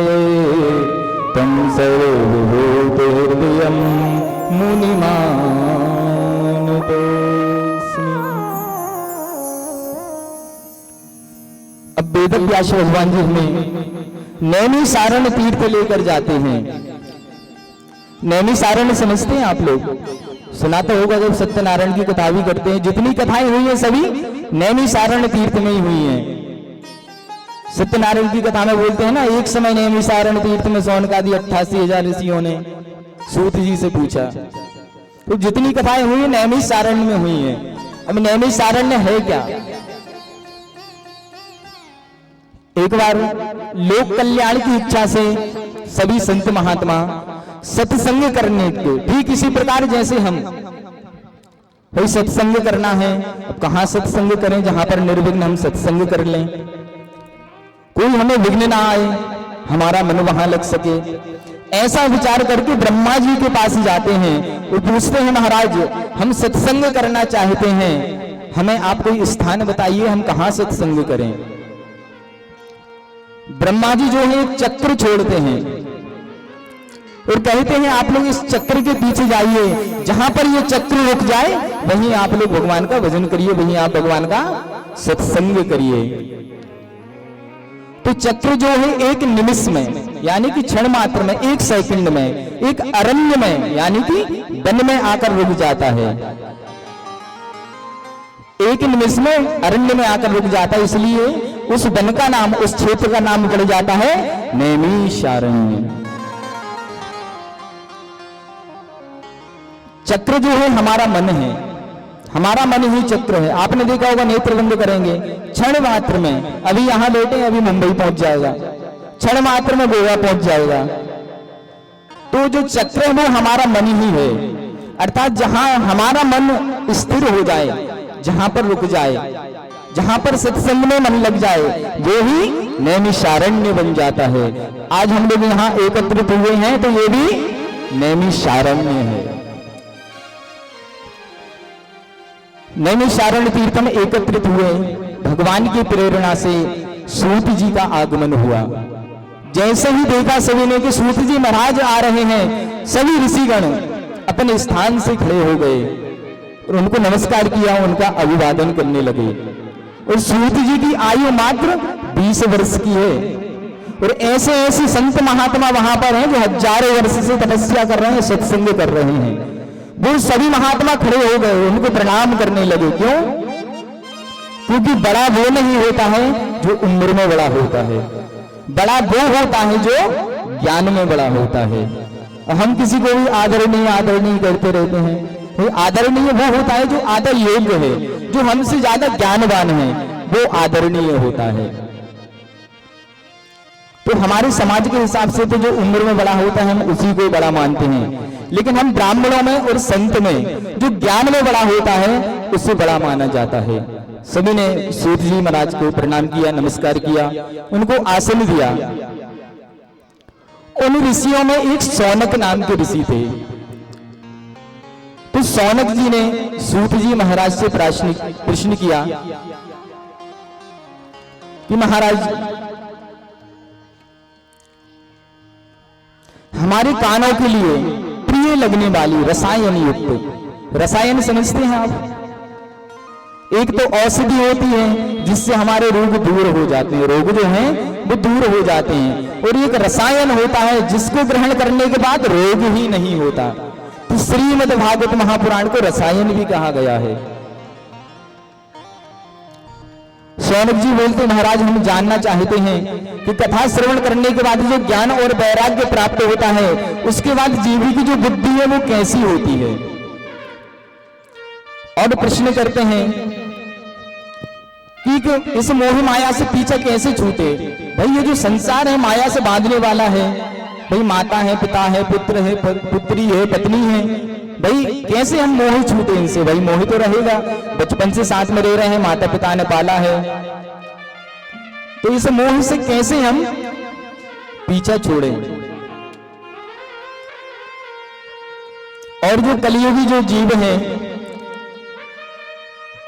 तं सर्वभूतहृदयं मुनिमानतोऽस्मि। अब वेदव्यास भगवान जी हमें नैमिषारण्य तीर्थ लेकर जाते हैं। नैमिषारण्य समझते हैं आप लोग? सुना तो होगा जब सत्यनारायण की कथा भी करते हैं। जितनी कथाएं हुई हैं सभी नैमिषारण्य तीर्थ में ही हुई हैं। सत्यनारायण की कथा में बोलते हैं ना, एक समय नैमिषारण्य तीर्थ में शौनकादि 88,000 ऋषियों ने सूत जी से पूछा। तो जितनी कथाएं हुई है नैमिषारण्य में हुई हैं। अब नैमिषारण्य है क्या? एक बार लोक कल्याण की इच्छा से सभी संत महात्मा सत्संग करने के, ठीक इसी प्रकार जैसे हम भाई सत्संग करना है, अब कहां सत्संग करें जहां पर निर्विघ्न हम सत्संग कर लें, कोई हमें विघ्न ना आए, हमारा मन वहां लग सके। ऐसा विचार करके ब्रह्मा जी के पास जाते हैं और पूछते हैं महाराज हम सत्संग करना चाहते हैं, हमें आप कोई स्थान बताइए, हम कहां सत्संग करें। ब्रह्मा जी जो है एक चक्र छोड़ते हैं और कहते हैं आप लोग इस चक्र के पीछे जाइए, जहां पर ये चक्र रुक जाए वहीं आप लोग भगवान का भजन करिए, वहीं आप भगवान का सत्संग करिए। तो चक्र जो है एक निमिष में, यानी कि क्षण मात्र में, एक सेकंड में, एक अरण्य में यानी कि वन में आकर रुक जाता है। एक निमिष में अरण्य में आकर रुक जाता है, इसलिए उस वन का नाम, उस क्षेत्र का नाम पड़ जाता है नैमिषारण्य। चक्र जो है हमारा मन है, हमारा मन ही चक्र है। आपने देखा होगा नेत्र बंद करेंगे क्षण मात्र में, अभी यहां बैठे अभी मुंबई पहुंच जाएगा, क्षण मात्र में गोवा पहुंच जाएगा। तो जो चक्र है वो हमारा मन ही है, अर्थात जहां हमारा मन स्थिर हो जाए, जहां पर रुक जाए, जहां पर सत्संग में मन लग जाए वो ही नैमिषारण्य बन जाता है। आज हम लोग यहाँ एकत्रित हुए हैं तो ये भी नैमिषारण्य है। नैमिषारण्य तीर्थ में एकत्रित हुए, भगवान की प्रेरणा से सूत जी का आगमन हुआ। जैसे ही देखा सभी ने कि सूत जी महाराज आ रहे हैं, सभी ऋषिगण अपने स्थान से खड़े हो गए और उनको नमस्कार किया, उनका अभिवादन करने लगे। और सूत जी की आयु मात्र 20 वर्ष की है और ऐसे ऐसे संत महात्मा वहां पर हैं जो हजारों वर्ष से तपस्या कर रहे हैं, सत्संग कर रहे हैं। वो सभी महात्मा खड़े हो गए, उनको प्रणाम करने लगे। क्यों? क्योंकि बड़ा वो नहीं होता है जो उम्र में बड़ा होता है, बड़ा वो होता है जो ज्ञान में बड़ा होता है। हम किसी को भी आदरणीय करते रहते हैं। आदरणीय वो होता है जो आदर योग्य है, जो हमसे ज्यादा ज्ञानवान है, वो आदरणीय होता है। तो हमारे समाज के हिसाब से तो जो उम्र में बड़ा होता है हम उसी को बड़ा मानते हैं, लेकिन हम ब्राह्मणों में और संत में जो ज्ञान में बड़ा होता है उससे बड़ा माना जाता है। सभी ने सूत जी महाराज को प्रणाम किया, नमस्कार किया, उनको आसन दिया। उन ऋषियों में एक सौनक नाम के ऋषि थे। तो सौनक जी ने सूत जी महाराज से प्रश्न किया कि महाराज, हमारे कानों के लिए प्रिय लगने वाली रसायन युक्त, रसायन समझते हैं आप? एक तो औषधि होती है जिससे हमारे रोग दूर हो जाते हैं, रोग जो हैं वो दूर हो जाते हैं, और एक रसायन होता है जिसको ग्रहण करने के बाद रोग ही नहीं होता। तो श्रीमद् भागवत महापुराण को रसायन भी कहा गया है। सौनक जी बोलते, महाराज हम जानना चाहते हैं कि कथा श्रवण करने के बाद जो ज्ञान और वैराग्य प्राप्त होता है उसके बाद जीवी की जो बुद्धि है वो कैसी होती है। और प्रश्न करते हैं कि इस मोह माया से पीछे कैसे छूटे। भाई ये जो संसार है माया से बांधने वाला है, भाई माता है, पिता है, पुत्र है, पुत्री है, पत्नी है, भाई कैसे हम मोह छूटे इनसे। भाई मोह तो रहेगा, बचपन से साथ में रह रहे हैं, माता पिता ने पाला है, तो इस मोह से कैसे हम पीछा छोड़ें। और जो कलियुगी जो जीव है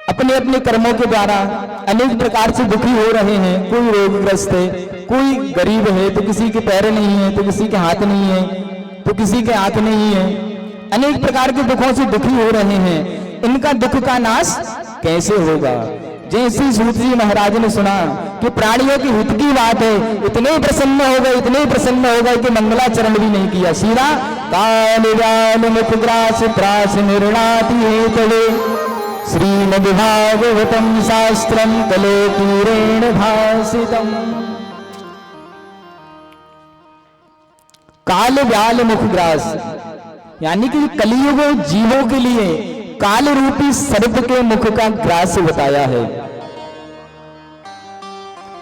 अपने अपने कर्मों के द्वारा अनेक प्रकार से दुखी हो रहे हैं। कोई रोगग्रस्त है, कोई गरीब है, तो किसी के पैर नहीं है, तो किसी के हाथ नहीं है, तो किसी के आंख नहीं है, अनेक प्रकार के दुखों से दुखी हो रहे हैं। इनका दुख का नाश कैसे होगा। जैसे सूत जी महाराज ने सुना कि प्राणियों की हित की बात है, इतने प्रसन्न हो गए, इतने प्रसन्न हो गए कि मंगलाचरण भी नहीं किया, सीधा काल व्याल मुख ग्रास त्रास निर्णाति हेतले श्रीमद्भागवतम शास्त्रम कले पूरेण भासितम। काल व्याल मुख ग्रास यानी कि कलियुग जीवों के लिए काल रूपी सर्प के मुख का ग्रास बताया है।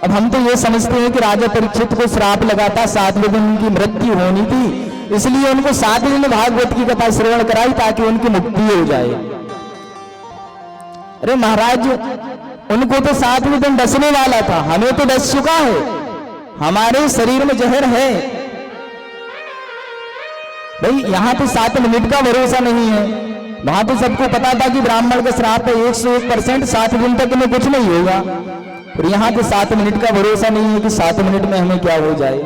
अब हम तो ये समझते हैं कि राजा परीक्षित को श्राप लगाता, 7वें दिन उनकी मृत्यु होनी थी, इसलिए उनको 7 दिन भागवत की कथा श्रवण कराई ताकि उनकी मुक्ति हो जाए। अरे महाराज, उनको तो 7वें दिन डसने वाला था, हमें तो डस चुका है, हमारे शरीर में जहर है। भाई यहां तो 7 मिनट का भरोसा नहीं है, वहां तो सबको पता था कि ब्राह्मण का श्राप है 101%, 7 दिन तक में कुछ नहीं होगा। और यहां तो 7 मिनट का भरोसा नहीं है कि 7 मिनट में हमें क्या हो जाए।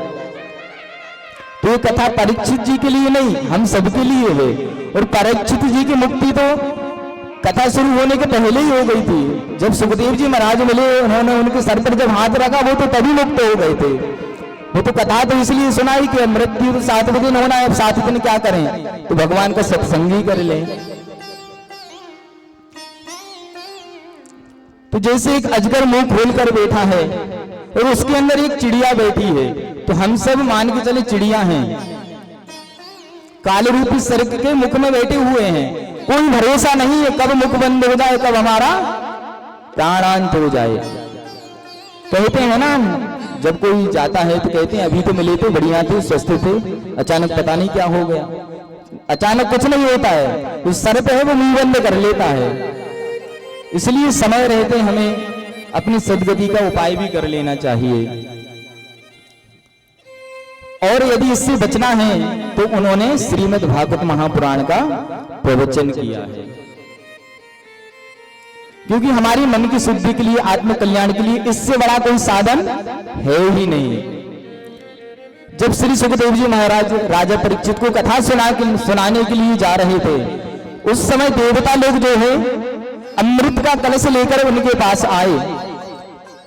तो ये कथा परीक्षित जी के लिए नहीं, हम सबके लिए है। और परीक्षित जी की मुक्ति तो कथा शुरू होने के पहले ही हो गई थी। जब सुखदेव जी महाराज मिले, उन्होंने उनके सर पर जब हाथ रखा वो तो तभी मुक्त हो गए थे। वो तो कथा तो इसलिए सुनाई कि मृत्यु तो 7वें दिन होना है, अब 7 दिन क्या करें, तो भगवान का सत्संग ही कर ले। तो जैसे एक अजगर मुंह खोलकर बैठा है और उसके अंदर एक चिड़िया बैठी है, तो हम सब मान के चले चिड़िया हैं, काल रूपी सर्प के मुख में बैठे हुए हैं। कोई भरोसा नहीं है कब मुख बंद हो जाए, कब हमारा प्राणांत हो जाए। कहते हैं ना, जब कोई जाता है तो कहते हैं अभी तो मिले थे, बढ़िया थे, स्वस्थ थे, अचानक पता नहीं क्या हो गया। अचानक कुछ नहीं होता है, उस सर्प है वो मुंह बंद कर लेता है। इसलिए समय रहते हमें अपनी सदगति का उपाय भी कर लेना चाहिए। और यदि इससे बचना है तो उन्होंने श्रीमद् भागवत महापुराण का प्रवचन किया है, क्योंकि हमारी मन की शुद्धि के लिए, आत्म कल्याण के लिए इससे बड़ा कोई साधन है ही नहीं। जब श्री सुखदेव जी महाराज राजा परीक्षित को कथा सुनाने के लिए जा रहे थे, उस समय देवता लोग जो है अमृत का कलश लेकर उनके पास आए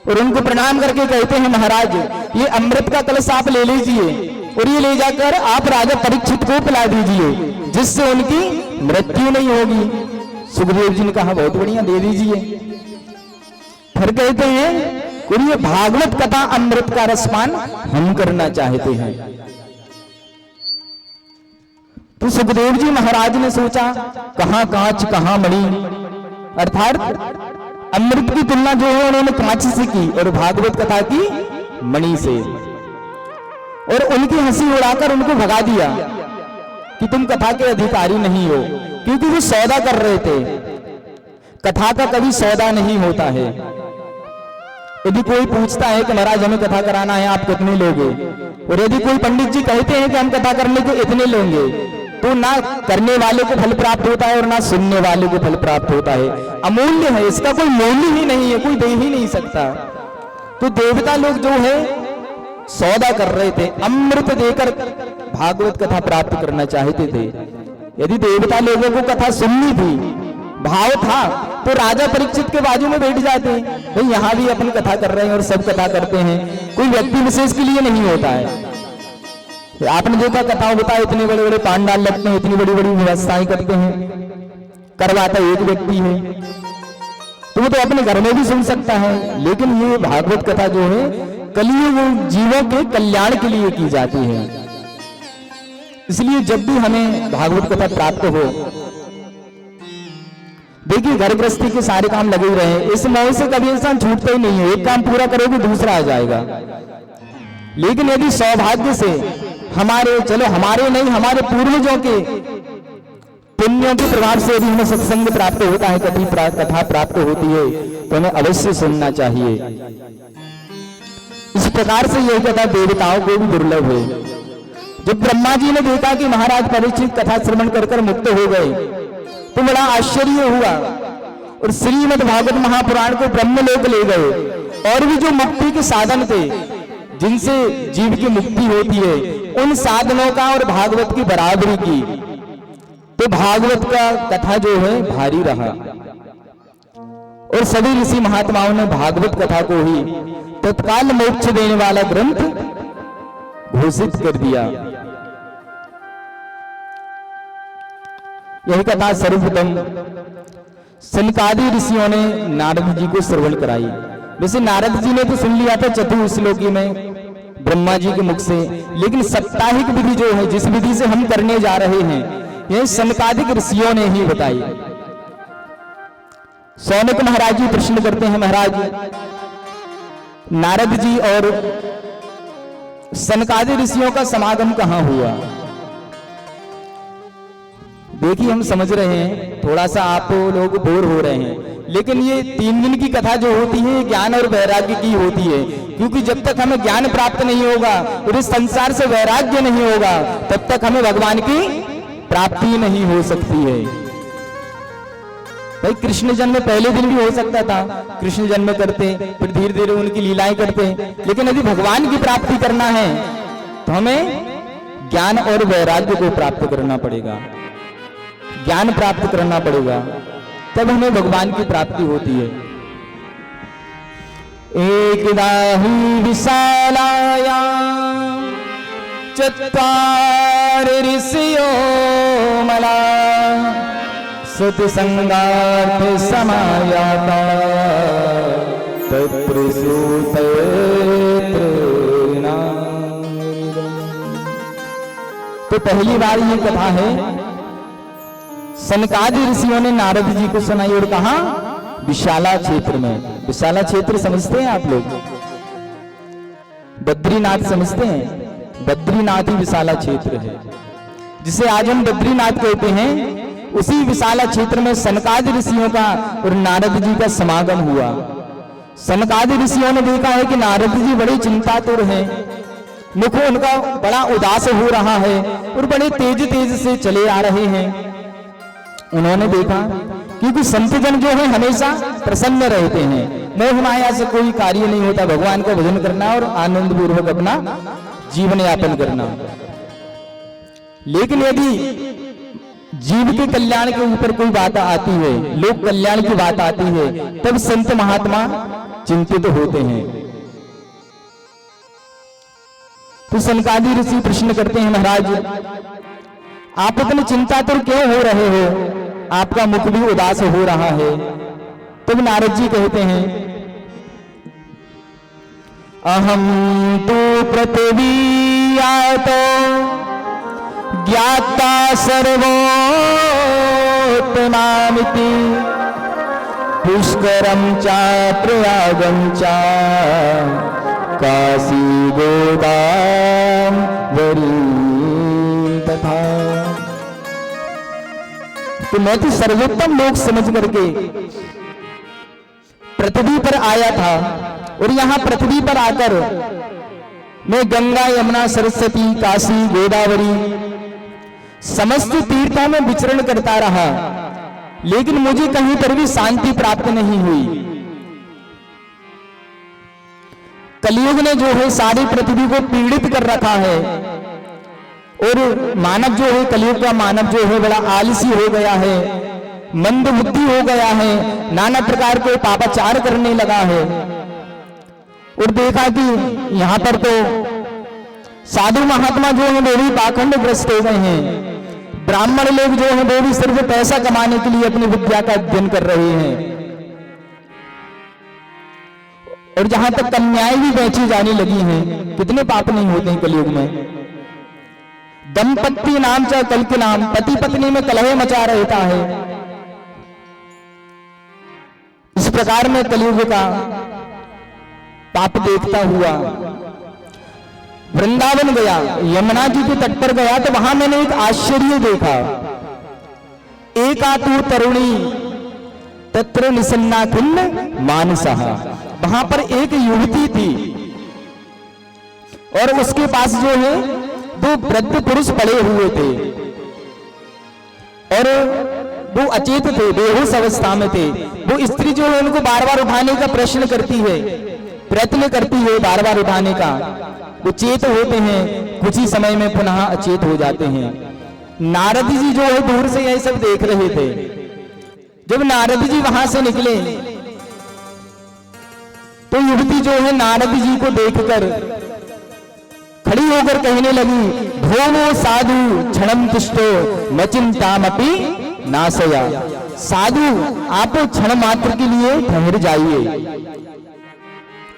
और उनको प्रणाम करके कहते हैं, महाराज ये अमृत का कलश आप ले लीजिए और ये ले जाकर आप राजा परीक्षित को पिला दीजिए, जिससे उनकी मृत्यु नहीं होगी। सुखदेव जी ने कहा, बहुत बढ़िया, दे दीजिए। फिर कहते हैं, ये भागवत कथा अमृत का रसपान हम करना चाहते हैं। तो सुखदेव जी महाराज ने सोचा, कहां कांच कहां मणि, अर्थात अमृत की तुलना जो है उन्होंने कांच से की और भागवत कथा की मणि से, और उनकी हंसी उड़ाकर उनको भगा दिया कि तुम कथा के अधिकारी नहीं हो, क्योंकि वो सौदा कर रहे थे। कथा का कभी सौदा नहीं होता है। यदि कोई पूछता है कि महाराज हमें कथा कराना है, आप कितने लोगे, और यदि कोई पंडित जी कहते हैं कि हम कथा करने को इतने लेंगे, तो ना करने वाले को फल प्राप्त होता है और ना सुनने वाले को फल प्राप्त होता है। अमूल्य है, इसका कोई मूल्य ही नहीं है, कोई दे ही नहीं सकता। तो देवता लोग जो है सौदा कर रहे थे, अमृत देकर भागवत कथा प्राप्त करना चाहते थे। यदि देवता लोगों को कथा सुननी थी, भाव था, तो राजा परीक्षित के बाजू में बैठ जाते। भाई यहाँ भी अपन कथा कर रहे हैं और सब कथा करते हैं, कोई व्यक्ति विशेष के लिए नहीं होता है। आपने देखा कथा होता है, इतने बड़े बड़े पांडाल लगते हैं, इतनी बड़ी बड़ी व्यवस्थाएं करते हैं, करवाता एक व्यक्ति है, तो वो तो अपने घर में भी सुन सकता है। लेकिन ये भागवत कथा जो है कलियुग जीवों के कल्याण के लिए की जाती है। इसलिए जब भी हमें भागवत कथा प्राप्त हो, देखिए घर गृहस्थी के सारे काम लगे हुए हैं, इस मोह से कभी इंसान छूटता ही नहीं है। एक काम पूरा करोगे दूसरा आ जाएगा। लेकिन यदि सौभाग्य से हमारे, चलो हमारे नहीं, हमारे पूर्वजों के पुण्यों के प्रभाव से यदि हमें सत्संग प्राप्त होता है, कथा प्राप्त होती है, तो हमें अवश्य सुनना चाहिए। इस प्रकार से यह कथा देवताओं को भी दुर्लभ है। जब ब्रह्मा जी ने देखा कि महाराज परीक्षित कथा श्रवण कर मुक्त हो गए, तो बड़ा आश्चर्य हुआ और श्रीमद् भागवत महापुराण को ब्रह्मलोक ले गए। और भी जो मुक्ति के साधन थे, जिनसे जीव की मुक्ति होती है, उन साधनों का और भागवत की बराबरी की। तो भागवत का कथा जो है भारी रहा और सभी ऋषि महात्माओं ने भागवत कथा को ही तत्काल मोक्ष देने वाला ग्रंथ घोषित कर दिया। यह कथा सर्वप्रथम सनकादि ऋषियों ने नारद जी को श्रवण कराई। वैसे नारद जी ने तो सुन लिया था चतुश्लोकी में ब्रह्मा जी के मुख से, लेकिन साप्ताहिक विधि जो है, जिस विधि से हम करने जा रहे हैं, यह सनकादिक ऋषियों ने ही बताई। सौनक महाराज जी प्रश्न करते हैं, महाराज नारद जी और सनकादि ऋषियों का समागम कहां हुआ? देखिए हम समझ रहे हैं, थोड़ा सा आप लोग बोर हो रहे हैं, लेकिन ये 3 दिन की कथा जो होती है ज्ञान और वैराग्य की होती है। क्योंकि जब तक हमें ज्ञान प्राप्त नहीं होगा और इस संसार से वैराग्य नहीं होगा, तब तक हमें भगवान की प्राप्ति नहीं हो सकती है। भाई कृष्ण जन्म पहले दिन भी हो सकता था, कृष्ण जन्म करते, फिर धीरे धीरे उनकी लीलाएं करते, लेकिन यदि भगवान की प्राप्ति करना है तो हमें ज्ञान और वैराग्य को प्राप्त करना पड़ेगा, ज्ञान प्राप्त करना पड़ेगा, तब हमें भगवान की प्राप्ति होती है। एकदा हि विशालाया चत्वार ऋषियो मला सत्संगार्थ समायाता तत्र सूतयत्र। तो पहली बार ये कथा है सनकादि ऋषियों ने नारद जी को सुनाई और कहा विशाला क्षेत्र में। विशाला क्षेत्र समझते हैं आप लोग? बद्रीनाथ समझते हैं? बद्रीनाथ ही विशाला क्षेत्र है, जिसे आज हम बद्रीनाथ कहते हैं। उसी विशाला क्षेत्र में सनकादि ऋषियों का और नारद जी का समागम हुआ। सनकादि ऋषियों ने देखा है कि नारद जी बड़े चिंतातुर हैं, मुख उनका बड़ा उदास हो रहा है और बड़े तेज तेज से चले आ रहे हैं। उन्होंने देखा क्योंकि संत जन जो है हमेशा प्रसन्न रहते हैं, मोह माया से कोई कार्य नहीं होता, भगवान का भजन करना और आनंद पूर्वक अपना जीवन यापन करना। लेकिन यदि जीव के कल्याण के ऊपर कोई बात आती है, लोक कल्याण की बात आती है, तब संत महात्मा चिंतित होते हैं। तो सनकादि ऋषि प्रश्न करते हैं, महाराज आप इतने चिंतातुर क्यों हो रहे हो, आपका मुख भी उदास हो रहा है। तब नारद जी कहते हैं, अहम तो पृथ्वीयातो ज्ञाता सर्वोत्तमामिति पुष्करम चा प्रयागम चा काशी गोदावरी तथा। तो मैं तो सर्वोत्तम लोक समझ करके पृथ्वी पर आया था और यहां पृथ्वी पर आकर मैं गंगा यमुना सरस्वती काशी गोदावरी समस्त तीर्थों में विचरण करता रहा, लेकिन मुझे कहीं पर भी शांति प्राप्त नहीं हुई। कलयुग ने जो है सारी पृथ्वी को पीड़ित कर रखा है और मानव जो है, कलयुग का मानव जो है बड़ा आलसी हो गया है, मंद बुद्धि हो गया है, नाना प्रकार के पापाचार करने लगा है। और देखा कि यहां पर तो साधु महात्मा जो है वो भी पाखंडग्रस्त हो गए हैं, ब्राह्मण लोग जो है वो भी सिर्फ पैसा कमाने के लिए अपनी विद्या का अध्ययन कर रहे हैं, और जहां तक कन्याएं भी बेची जाने लगी हैं। कितने पाप नहीं होते हैं कलयुग में। दंपत्ति नाम चाहे कल के नाम, पति पत्नी में कलह मचा रहता है। इस प्रकार में कलयुग का पाप देखता हुआ वृंदावन गया, यमुना जी के तट पर गया, तो वहां मैंने एक आश्चर्य देखा। एक आतु तरुणी तत्र निसन्ना खिन्न मानसः, वहां पर एक युवती थी और उसके पास जो है दो वृद्ध पुरुष पड़े हुए थे और वो अचेत थे, बेहोश अवस्था में थे। वो स्त्री जो है उनको बार बार उठाने का प्रश्न करती है, प्रयत्न करती है बार बार उठाने का। वो चेत होते हैं, कुछ ही समय में पुनः अचेत हो जाते हैं। नारद जी जो है दूर से यह सब देख रहे थे। जब नारद जी वहां से निकले तो युवती जो है नारद जी को देखकर खड़ी होकर कहने लगी, भोमो साधु क्षणम तिष्ठो न चिंतामपि नाशया। साधु आप क्षण मात्र के लिए ठहर जाइए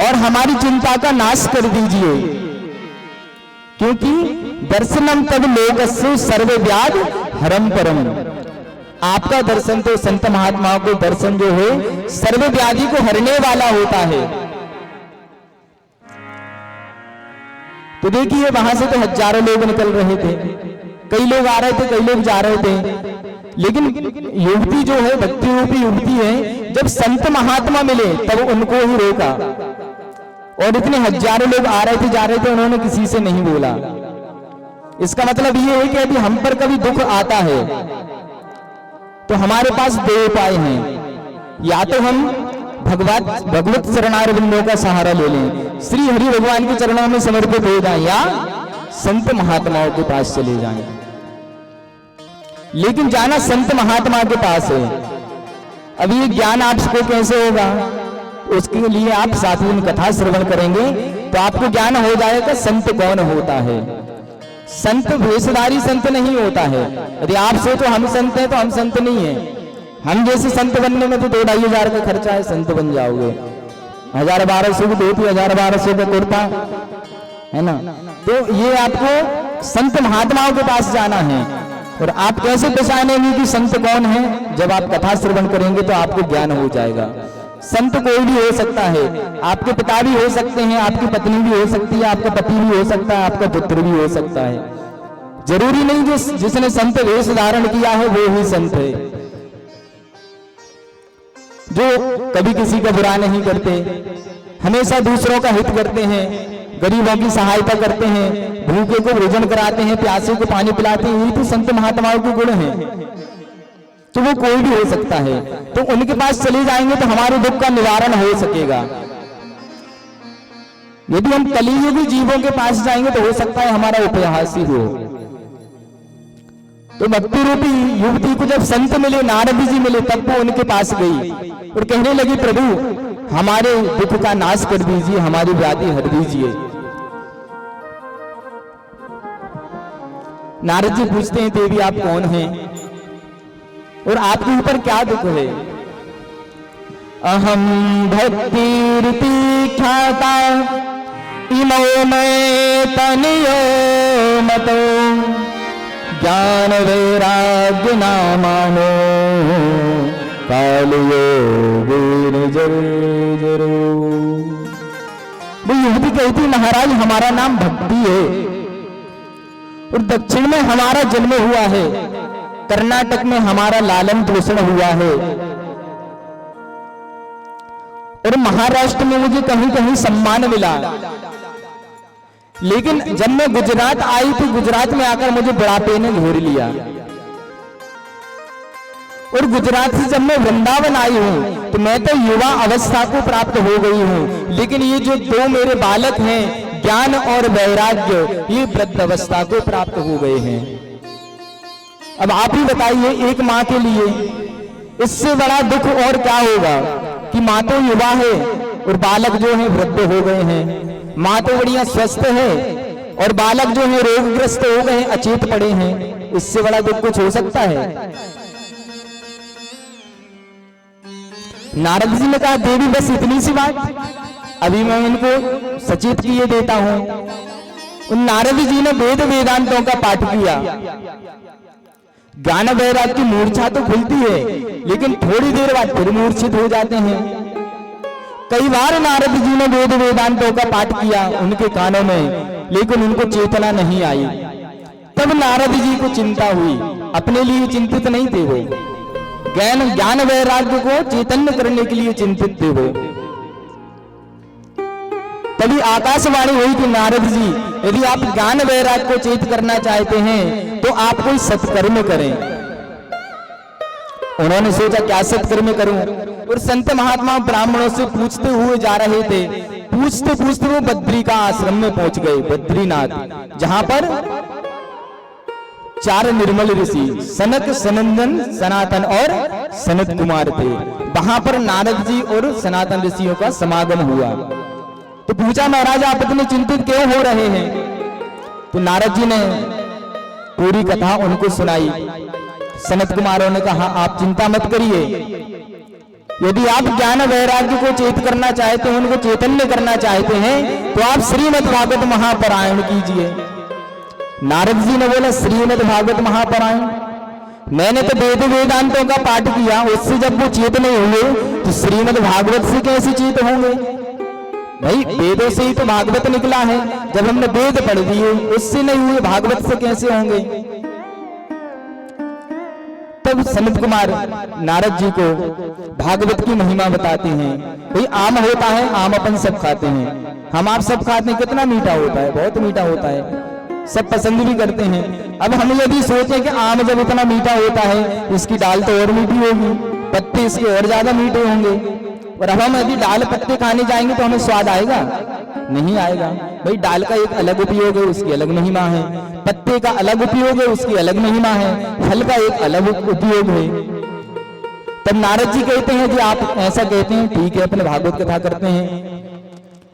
और हमारी चिंता का नाश कर दीजिए, क्योंकि दर्शनम तद लोकस्य सर्व व्याध हरम परम। आपका दर्शन तो संत महात्माओं को दर्शन जो है सर्व व्याधि को हरने वाला होता है। तो देखिए वहां से तो हजारों लोग निकल रहे थे, कई लोग आ रहे थे, कई लोग जा रहे थे, लेकिन युवती जो है भक्ति रूपी युवती है, जब संत महात्मा मिले तब उनको ही रोका। और इतने हजारों लोग आ रहे थे जा रहे थे, उन्होंने किसी से नहीं बोला। इसका मतलब ये है कि यदि हम पर कभी दुख आता है तो हमारे पास दो उपाय हैं, या तो हम भगवत चरणारविंदों का सहारा ले लें, श्री हरि भगवान के चरणों में समर्पित हो जाएं, या संत महात्माओं के पास चले जाएं। लेकिन जाना संत महात्मा के पास है। अब ये ज्ञान आपको कैसे होगा, उसके लिए आप साथ में कथा श्रवण करेंगे तो आपको ज्ञान हो जाएगा संत कौन होता है। संत वेशधारी संत नहीं होता है। यदि आप सोचो हम संत हैं तो हम संत नहीं है। हम जैसे संत बनने में तो 2-2,500 का खर्चा है, संत बन जाओगे। 1,000-1,200 की धोती, 1,000-1,200 का कुर्ता, है ना। तो ये आपको संत महात्माओं के पास जाना है। और आप कैसे पहचानेंगे कि संत कौन है, जब आप कथा श्रवण करेंगे तो आपको ज्ञान हो जाएगा। संत कोई भी हो सकता है, आपके पिता भी हो सकते हैं, आपकी पत्नी भी हो सकती है, आपका पति भी हो सकता है, आपका पुत्र भी हो सकता है। जरूरी नहीं जिसने संत वेश धारण किया है वो ही संत है। जो कभी किसी का बुरा नहीं करते, हमेशा दूसरों का हित करते हैं, गरीबों की सहायता करते हैं, भूखे को भोजन कराते हैं, प्यासे को पानी पिलाते हैं, यही तो संत महात्माओं के गुण हैं। तो वो कोई भी हो सकता है, तो उनके पास चले जाएंगे तो हमारे दुख का निवारण हो सकेगा। यदि हम कलियुगी जीवों के पास जाएंगे तो हो सकता है हमारा उपहास ही हो। तो भक्ति रूपी युवती को जब संत मिले, नारद जी मिले, तब वो उनके पास गई और कहने लगी, प्रभु हमारे दुख का नाश कर दीजिए, हमारी व्याधि हर दीजिए। नारद जी पूछते हैं, देवी आप कौन हैं और आपके ऊपर क्या दुख है? अहम भक्ति ख्याता इमो मैं तनियो मतो ज्ञान वैराग्य नामानो कालियो वीर जरो। वो युवती कहती, महाराज हमारा नाम भक्ति है और दक्षिण में हमारा जन्म हुआ है, कर्नाटक में हमारा लालन पोषण हुआ है और महाराष्ट्र में मुझे कहीं कहीं सम्मान मिला। लेकिन जब मैं गुजरात आई थी, गुजरात में आकर मुझे बुढ़ापे ने घेर लिया और गुजरात से जब मैं वृंदावन आई हूं तो मैं तो युवा अवस्था को प्राप्त हो गई हूं, लेकिन ये जो दो मेरे बालक हैं ज्ञान और वैराग्य, ये वृद्ध अवस्था को प्राप्त हो गए हैं। अब आप ही बताइए, एक माँ के लिए इससे बड़ा दुख और क्या होगा कि माँ तो युवा है और बालक जो है वृद्ध हो गए हैं। माँ तो बढ़िया स्वस्थ है और बालक जो है रोगग्रस्त हो गए, अचेत पड़े हैं। इससे बड़ा दुख कुछ हो सकता है? नारद जी ने कहा, देवी बस इतनी सी बात, अभी मैं इनको सचेत किए देता हूं। उन नारद जी ने वेद वेदांतों का पाठ किया। ज्ञान वैराग्य की मूर्छा तो खुलती है, लेकिन थोड़ी देर बाद फिर मूर्छित हो जाते हैं। कई बार नारद जी ने वेद वेदांतों का पाठ किया उनके कानों में, लेकिन उनको चेतना नहीं आई। तब नारद जी को चिंता हुई, अपने लिए चिंतित नहीं थे वो, ज्ञान वैराग्य को चैतन्य करने के लिए चिंतित थे वो। तभी आकाशवाणी हुई कि नारद जी, यदि आप ज्ञान वैराग्य को चेत करना चाहते हैं तो आप कोई सत्कर्म करें। उन्होंने सोचा क्या सत्कर्म करूं, और संत महात्मा ब्राह्मणों से पूछते हुए जा रहे थे। पूछते पूछते वो बद्री का आश्रम में पहुंच गए, बद्रीनाथ, जहां पर 4 निर्मल ऋषि सनक, सनंदन, सनातन और सनत कुमार थे। वहां पर नारद जी और सनातन ऋषियों का समागम हुआ। तो पूछा, महाराज आप इतने चिंतित क्यों हो रहे हैं? तो नारद जी ने पूरी कथा उनको सुनाई। सनत कुमारों ने कहा, आप चिंता मत करिए, यदि आप ज्ञान वैराग्य को चेत करना चाहते हैं, उनको चैतन्य करना चाहते हैं, तो आप श्रीमद् भागवत महापारायण कीजिए। नारद जी ने बोला, श्रीमद् भागवत महापारायण? मैंने तो वेद वेदांतों का पाठ किया, उससे जब वो चेत नहीं हुए तो श्रीमद् भागवत से कैसे चेत होंगे? भाई वेदों से ही तो भागवत निकला है, जब हमने वेद पढ़ दिए उससे नहीं हुए, भागवत से कैसे होंगे? तब सनत कुमार नारद जी को भागवत की महिमा बताते हैं। भाई आम होता है, आम अपन सब खाते हैं, हम आप सब खाते हैं, कितना मीठा होता है, बहुत मीठा होता है, सब पसंद भी करते हैं। अब हम यदि सोचें कि आम जब इतना मीठा होता है, इसकी डाल तो और मीठी होगी, पत्ते इसके और ज्यादा मीठे होंगे, और अब हम यदि डाल पत्ते खाने जाएंगे तो हमें स्वाद आएगा? नहीं आएगा। भाई डाल का एक अलग उपयोग है, उसकी अलग महिमा है, पत्ते का अलग उपयोग है, उसकी अलग महिमा है, फल का एक अलग उपयोग है। तब नारद जी कहते हैं कि आप ऐसा कहते हैं, ठीक है, अपने भागवत कथा करते हैं।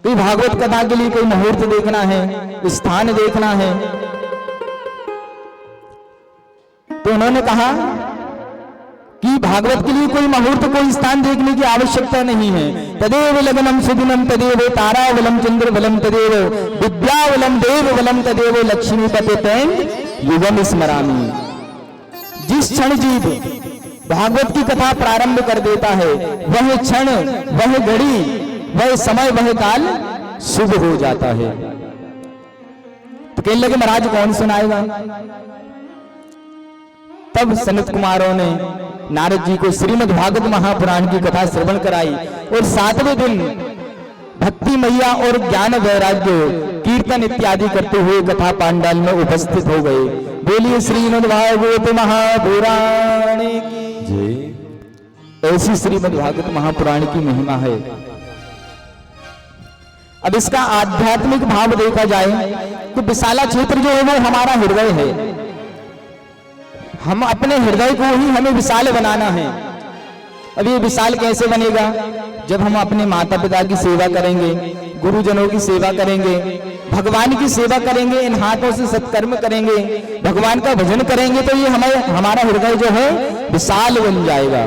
कोई भागवत कथा के लिए कोई मुहूर्त देखना है, स्थान देखना है। तो उन्होंने कहा कि भागवत के लिए कोई मुहूर्त, कोई स्थान देखने की आवश्यकता नहीं है। तदेव लगनम सुदिनम तदेव तारावलम चंद्रवलम तदेव विद्यावलम देववलम तदेव लक्ष्मीपते तैं युगम स्मरामि। जिस क्षण जीव भागवत की कथा प्रारंभ कर देता है, वह क्षण, वह घड़ी, वह समय, वह काल शुभ हो जाता है। तो कहने लगे, महाराज कौन सुनाएगा? तब सनत कुमारों ने नारद जी को श्रीमद् भागवत महापुराण की कथा श्रवण कराई और 7वें दिन भक्ति मैया और ज्ञान वैराग्य कीर्तन इत्यादि करते हुए कथा पांडाल में उपस्थित हो गए। बोलिए श्रीमद् भागवत महापुराण की जय। ऐसी श्रीमद् भागवत महापुराण की महिमा है। अब इसका आध्यात्मिक भाव देखा जाए तो विशाला क्षेत्र जो है वो हमारा हृदय है। हम अपने हृदय को ही हमें विशाल बनाना है। अब ये विशाल कैसे बनेगा? जब हम अपने माता पिता की सेवा करेंगे, गुरुजनों की सेवा करेंगे, भगवान की सेवा करेंगे, इन हाथों से सत्कर्म करेंगे, भगवान का भजन करेंगे, तो ये हमारा हृदय जो है विशाल बन जाएगा।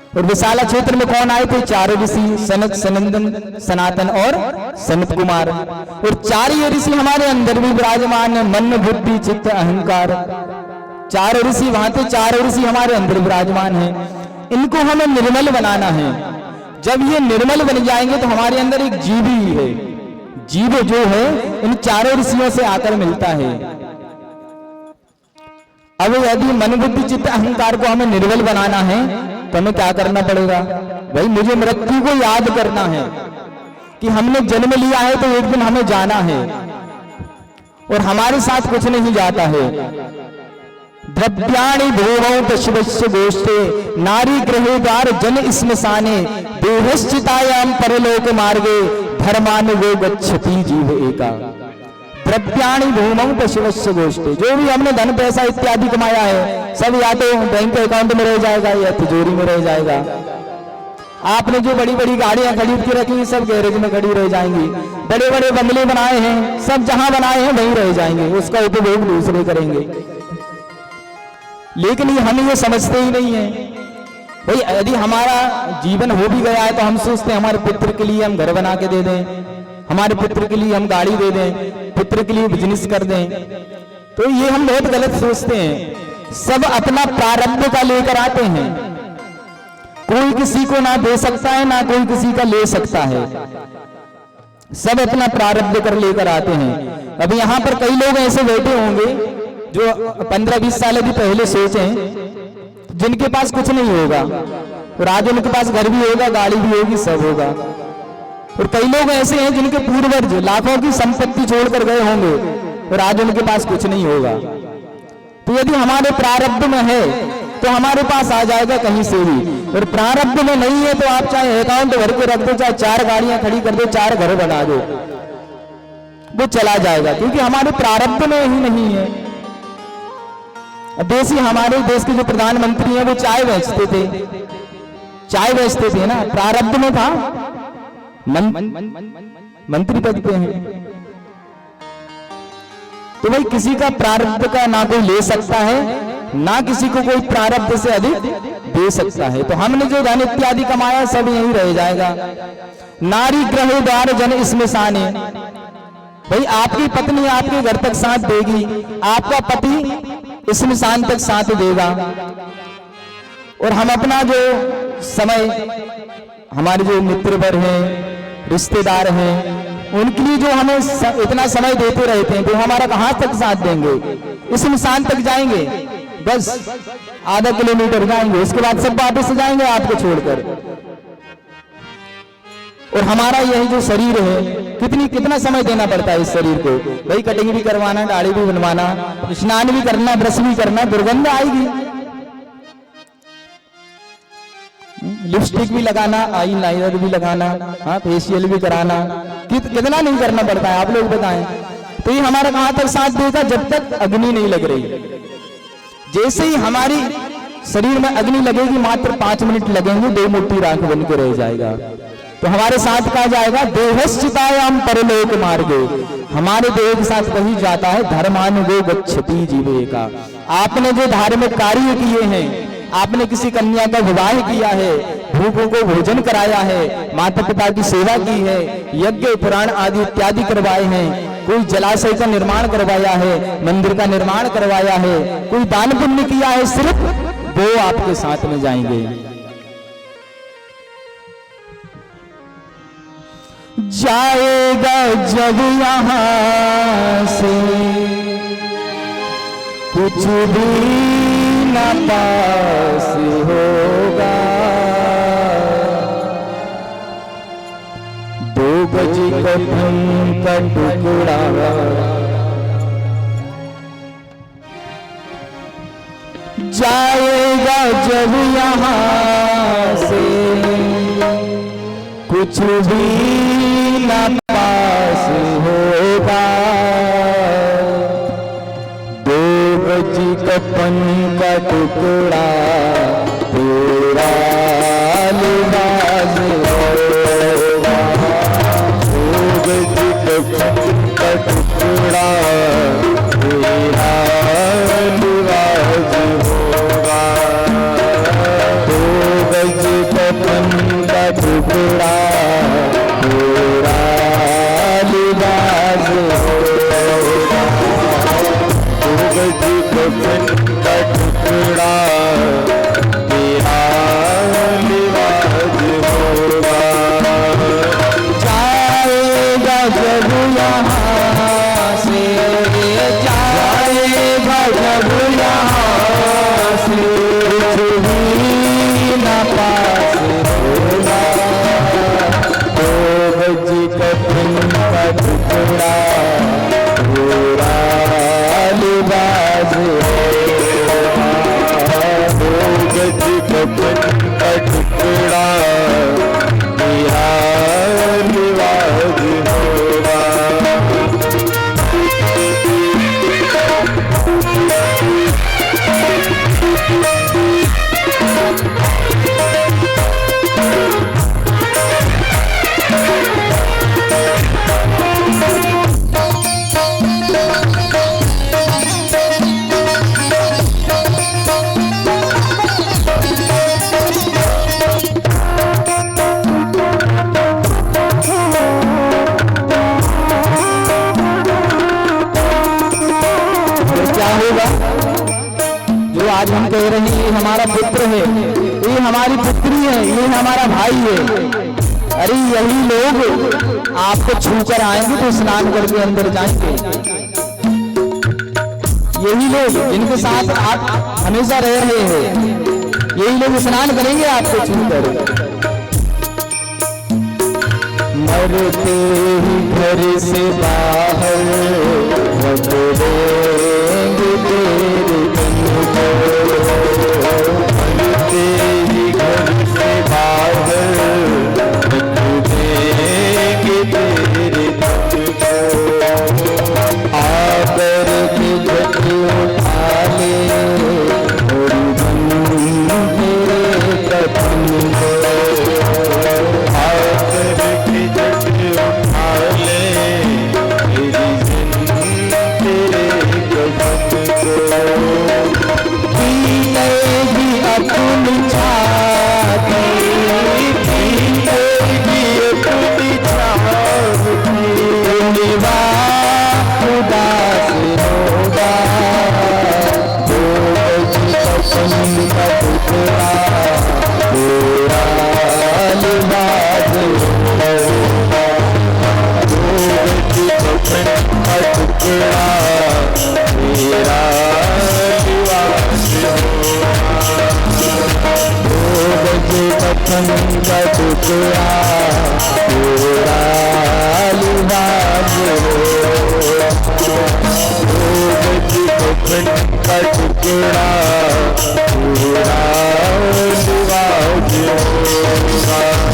और विशाला क्षेत्र में कौन आए थे? 4 ऋषि, सनक, सनंदन, सनातन और सनत कुमार। और 4 ये ऋषि हमारे अंदर भी विराजमान है, मन, बुद्धि, चित्त, अहंकार। 4 ऋषि वहां थे, 4 ऋषि हमारे अंदर विराजमान है। इनको हमें निर्मल बनाना है। जब ये निर्मल बन जाएंगे तो हमारे अंदर एक जीव ही है। जीव जो है इन 4 ऋषियों से आकर मिलता है। अब यदि मन, बुद्धि, चित्त, अहंकार को हमें निर्मल बनाना है तो हमें क्या करना पड़ेगा? भाई मुझे मृत्यु को याद करना है कि हमने जन्म लिया है तो एक दिन हमें जाना है और हमारे साथ कुछ नहीं जाता है। द्रव्याणि भूमौ पशुवस्य गोष्ठे नारी गृहे द्वार जन स्मशाने देहश्चितायाम परलोक मार्गे धर्मानुगो गच्छति जीव एका। द्रव्याणि भूमौ पशुवस्य गोष्ठे, जो भी हमने धन पैसा इत्यादि कमाया है सब या तो बैंक अकाउंट में रह जाएगा या तिजोरी में रह जाएगा। आपने जो बड़ी बड़ी गाड़ियां खरीद के रखी सब गैरेज में खड़ी रह जाएंगी। बड़े बड़े बंगले बनाए हैं सब जहां बनाए हैं वहीं रह जाएंगे, उसका उपभोग दूसरे करेंगे। लेकिन हम ये समझते ही नहीं है। भाई यदि हमारा जीवन हो भी गया है तो हम सोचते हैं हमारे पुत्र के लिए हम घर बना के दे दें, हमारे पुत्र के लिए हम गाड़ी दे दें, पुत्र के लिए बिजनेस कर दें। तो ये हम बहुत गलत सोचते हैं। सब अपना प्रारब्ध का लेकर आते हैं। कोई किसी को ना दे सकता है ना कोई किसी का ले सकता है। सब अपना प्रारब्ध कर लेकर आते हैं। अब यहाँ पर कई लोग ऐसे बैठे होंगे जो 15-20 साल भी पहले सोचे, जिनके पास कुछ नहीं होगा और आज उनके पास घर भी होगा, गाड़ी भी होगी, सब होगा। और कई लोग ऐसे हैं जिनके पूर्वज लाखों की संपत्ति छोड़कर गए होंगे और आज उनके पास कुछ नहीं होगा। तो यदि हमारे प्रारब्ध में है तो हमारे पास आ जाएगा कहीं से भी, और प्रारब्ध में नहीं है तो आप चाहे अकाउंट भर के रख दो, चाहे 4 गाड़ियां खड़ी कर दो, 4 घर बना दो, वो चला जाएगा, क्योंकि हमारे प्रारब्ध में ही नहीं है। हमारे देश के जो प्रधानमंत्री हैं वो चाय बेचते थे ना, प्रारब्ध में था, मंत्री पद पे हैं। तो भाई किसी का प्रारब्ध का ना कोई ले सकता है ना किसी को कोई प्रारब्ध से अधिक दे सकता है। तो हमने जो धन इत्यादि कमाया सब यहीं रह जाएगा। नारी ग्रह द्वार जन स्मशाने, भाई आपकी पत्नी आपके घर तक साथ देगी, आपका पति स्मशान तक साथ देगा। और हम अपना जो समय, हमारे जो मित्रवर हैं, रिश्तेदार हैं, उनके लिए जो हमें इतना समय देते रहते हैं, तो हमारा कहां तक साथ देंगे? स्मशान तक जाएंगे, बस आधा किलोमीटर जाएंगे, उसके बाद सब वापस जाएंगे आपको छोड़कर। और हमारा यही जो शरीर है, कितना समय देना पड़ता है इस शरीर को? भाई कटिंग भी करवाना, दाढ़ी भी बनवाना, स्नान भी करना, ब्रश भी करना, दुर्गंध आएगी, लिपस्टिक भी लगाना, आई लाइनर भी लगाना, हाँ फेशियल भी कराना, कितना नहीं करना पड़ता है आप लोग बताएं। तो ये हमारा कहां तक साथ देगा? जब तक अग्नि नहीं लग रही। जैसे ही हमारी शरीर में अग्नि लगेगी, मात्र 5 मिनट लगेंगे, 2 मुट्ठी राख बन के रह जाएगा। तो हमारे साथ कहा जाएगा देहश्चितायाम परलोक मार्गे, हमारे देह के साथ वही जाता है धर्मानुगो गच्छति जीवेका। आपने जो धार्मिक कार्य किए हैं, आपने किसी कन्या का विवाह किया है, भूखों को भोजन कराया है, माता पिता की सेवा की है, यज्ञ पुराण आदि इत्यादि करवाए हैं, कोई जलाशय का निर्माण करवाया है, मंदिर का निर्माण करवाया है, कोई दान पुण्य किया है, सिर्फ वो आपके साथ में जाएंगे। जाएगा जब यहां से कुछ भी न पाएगा, कफन का टुकड़ा जाएगा जब यहाँ से कुछ भी ना पास होगा, 2 गज कफन का टुकड़ा तेरा लिबास होगा, 2 गज कफन का टुकड़ा तेरा लिबास होगा, 2 गज कफन का टुकड़ा तेरा लिबास होगा, 2 गज कफन का टुकड़ा तेरा लिबास होगा। जाएगा जब यहाँ से, जाएगा जब यहाँ से कुछ भी ना पास होगा, 2 गज कफन का टुकड़ा तेरा लिबास होगा, 2 गज कफन का टुकड़ा तेरा लिबास होगा। जो आज हम कह रहे हैं ये हमारा पुत्र है, ये हमारी पुत्री है, ये हमारा भाई है। अरे यही लोग आपको छूकर आएंगे तो स्नान करके अंदर जाएंगे, यही लोग जिनके साथ आप हमेशा रह रहे हैं, यही लोग स्नान करेंगे आपको छूकर। मरते ही घर से बाहर रख देंगे तेरे तन को, मरते ही घर से बाहर रख देंगे तेरे तन को, आकर के जट उठा ले और बन तेरे कफन को, आकर के जट उठा ले तेरी जिंद तेरे कफन को, पीलेगी अपनी छाती, पीलेगी अपनी छाती, निवाह उदास होगा, 2 गज कफन का टुकड़ा तेरा लिबास होगा, 2 गज कफन का टुकड़ा तेरा लिबास होगा, 2 गज कफन का टुकड़ा तेरा लिबास होगा, 2 गज कफन का टुकड़ा तेरा लिबास होगा।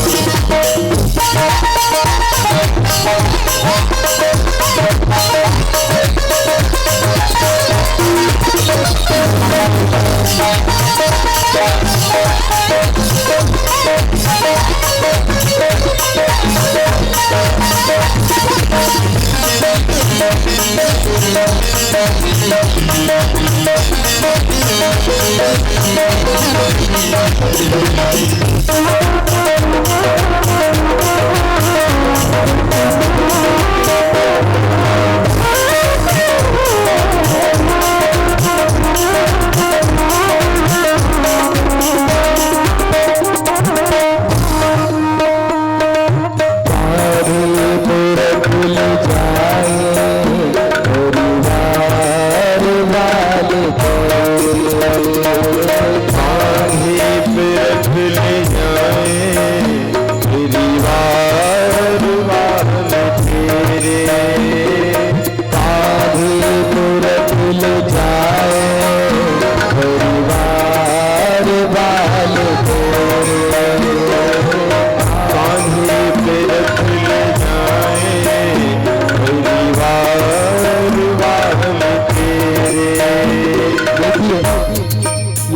आगे पे रख ले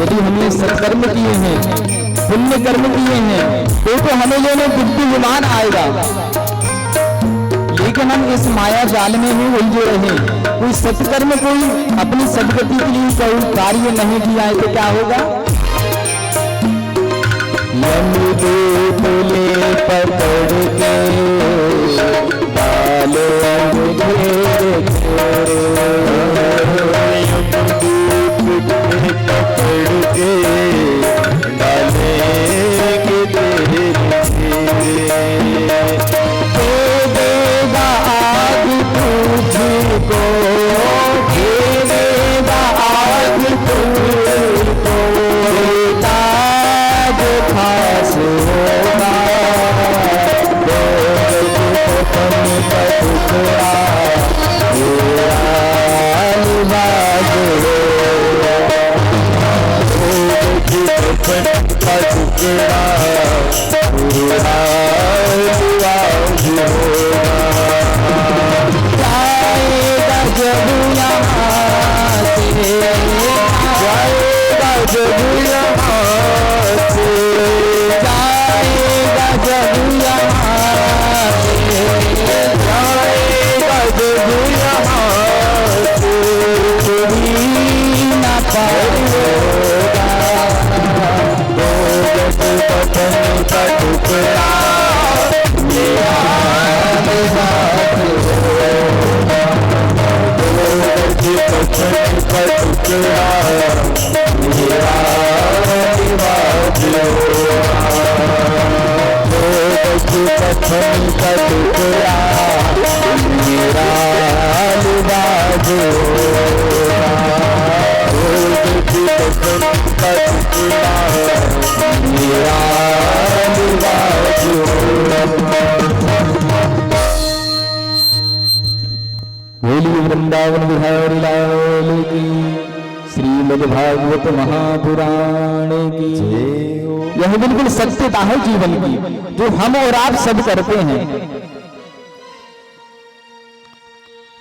यदि हमने सत्कर्म किए हैं, पुण्य कर्म किए हैं, तो हमें जो है बुद्धिमान आएगा। लेकिन हम इस माया जाल में ही उलझे रहे, कोई सत्कर्म, कोई अपनी सदगति के लिए कोई कार्य नहीं किया है तो क्या होगा? ले पकड़ के डालो पकड़ के डालेंगे देगा आग तुझको, देगा आग तुझको, ताज खास होगा, पतन का टुकड़ा लिबाज होगा, पतन का टुकड़ा पूरा लिबाज होगा। जाएगा जब यहाँ से, जाएगा जब यहाँ से, जाएगा जब यहाँ से, जाएगा जब यहाँ से, कभी ना पाएगा पतन का टुकड़ा मेरा लिबाज होगा, पतन का टुकड़ा मेरा लिबाज होगा, पतन का टुकड़ा मेरा लिबाज होगा, पतन का टुकड़ा मेरा लिबाज होगा। बोलिए वृंदावन बिहारी लाल की, श्रीमद् भागवत महापुराण की जय। यह बिल्कुल सत्यता है जीवन की, जो हम और आप सब करते हैं।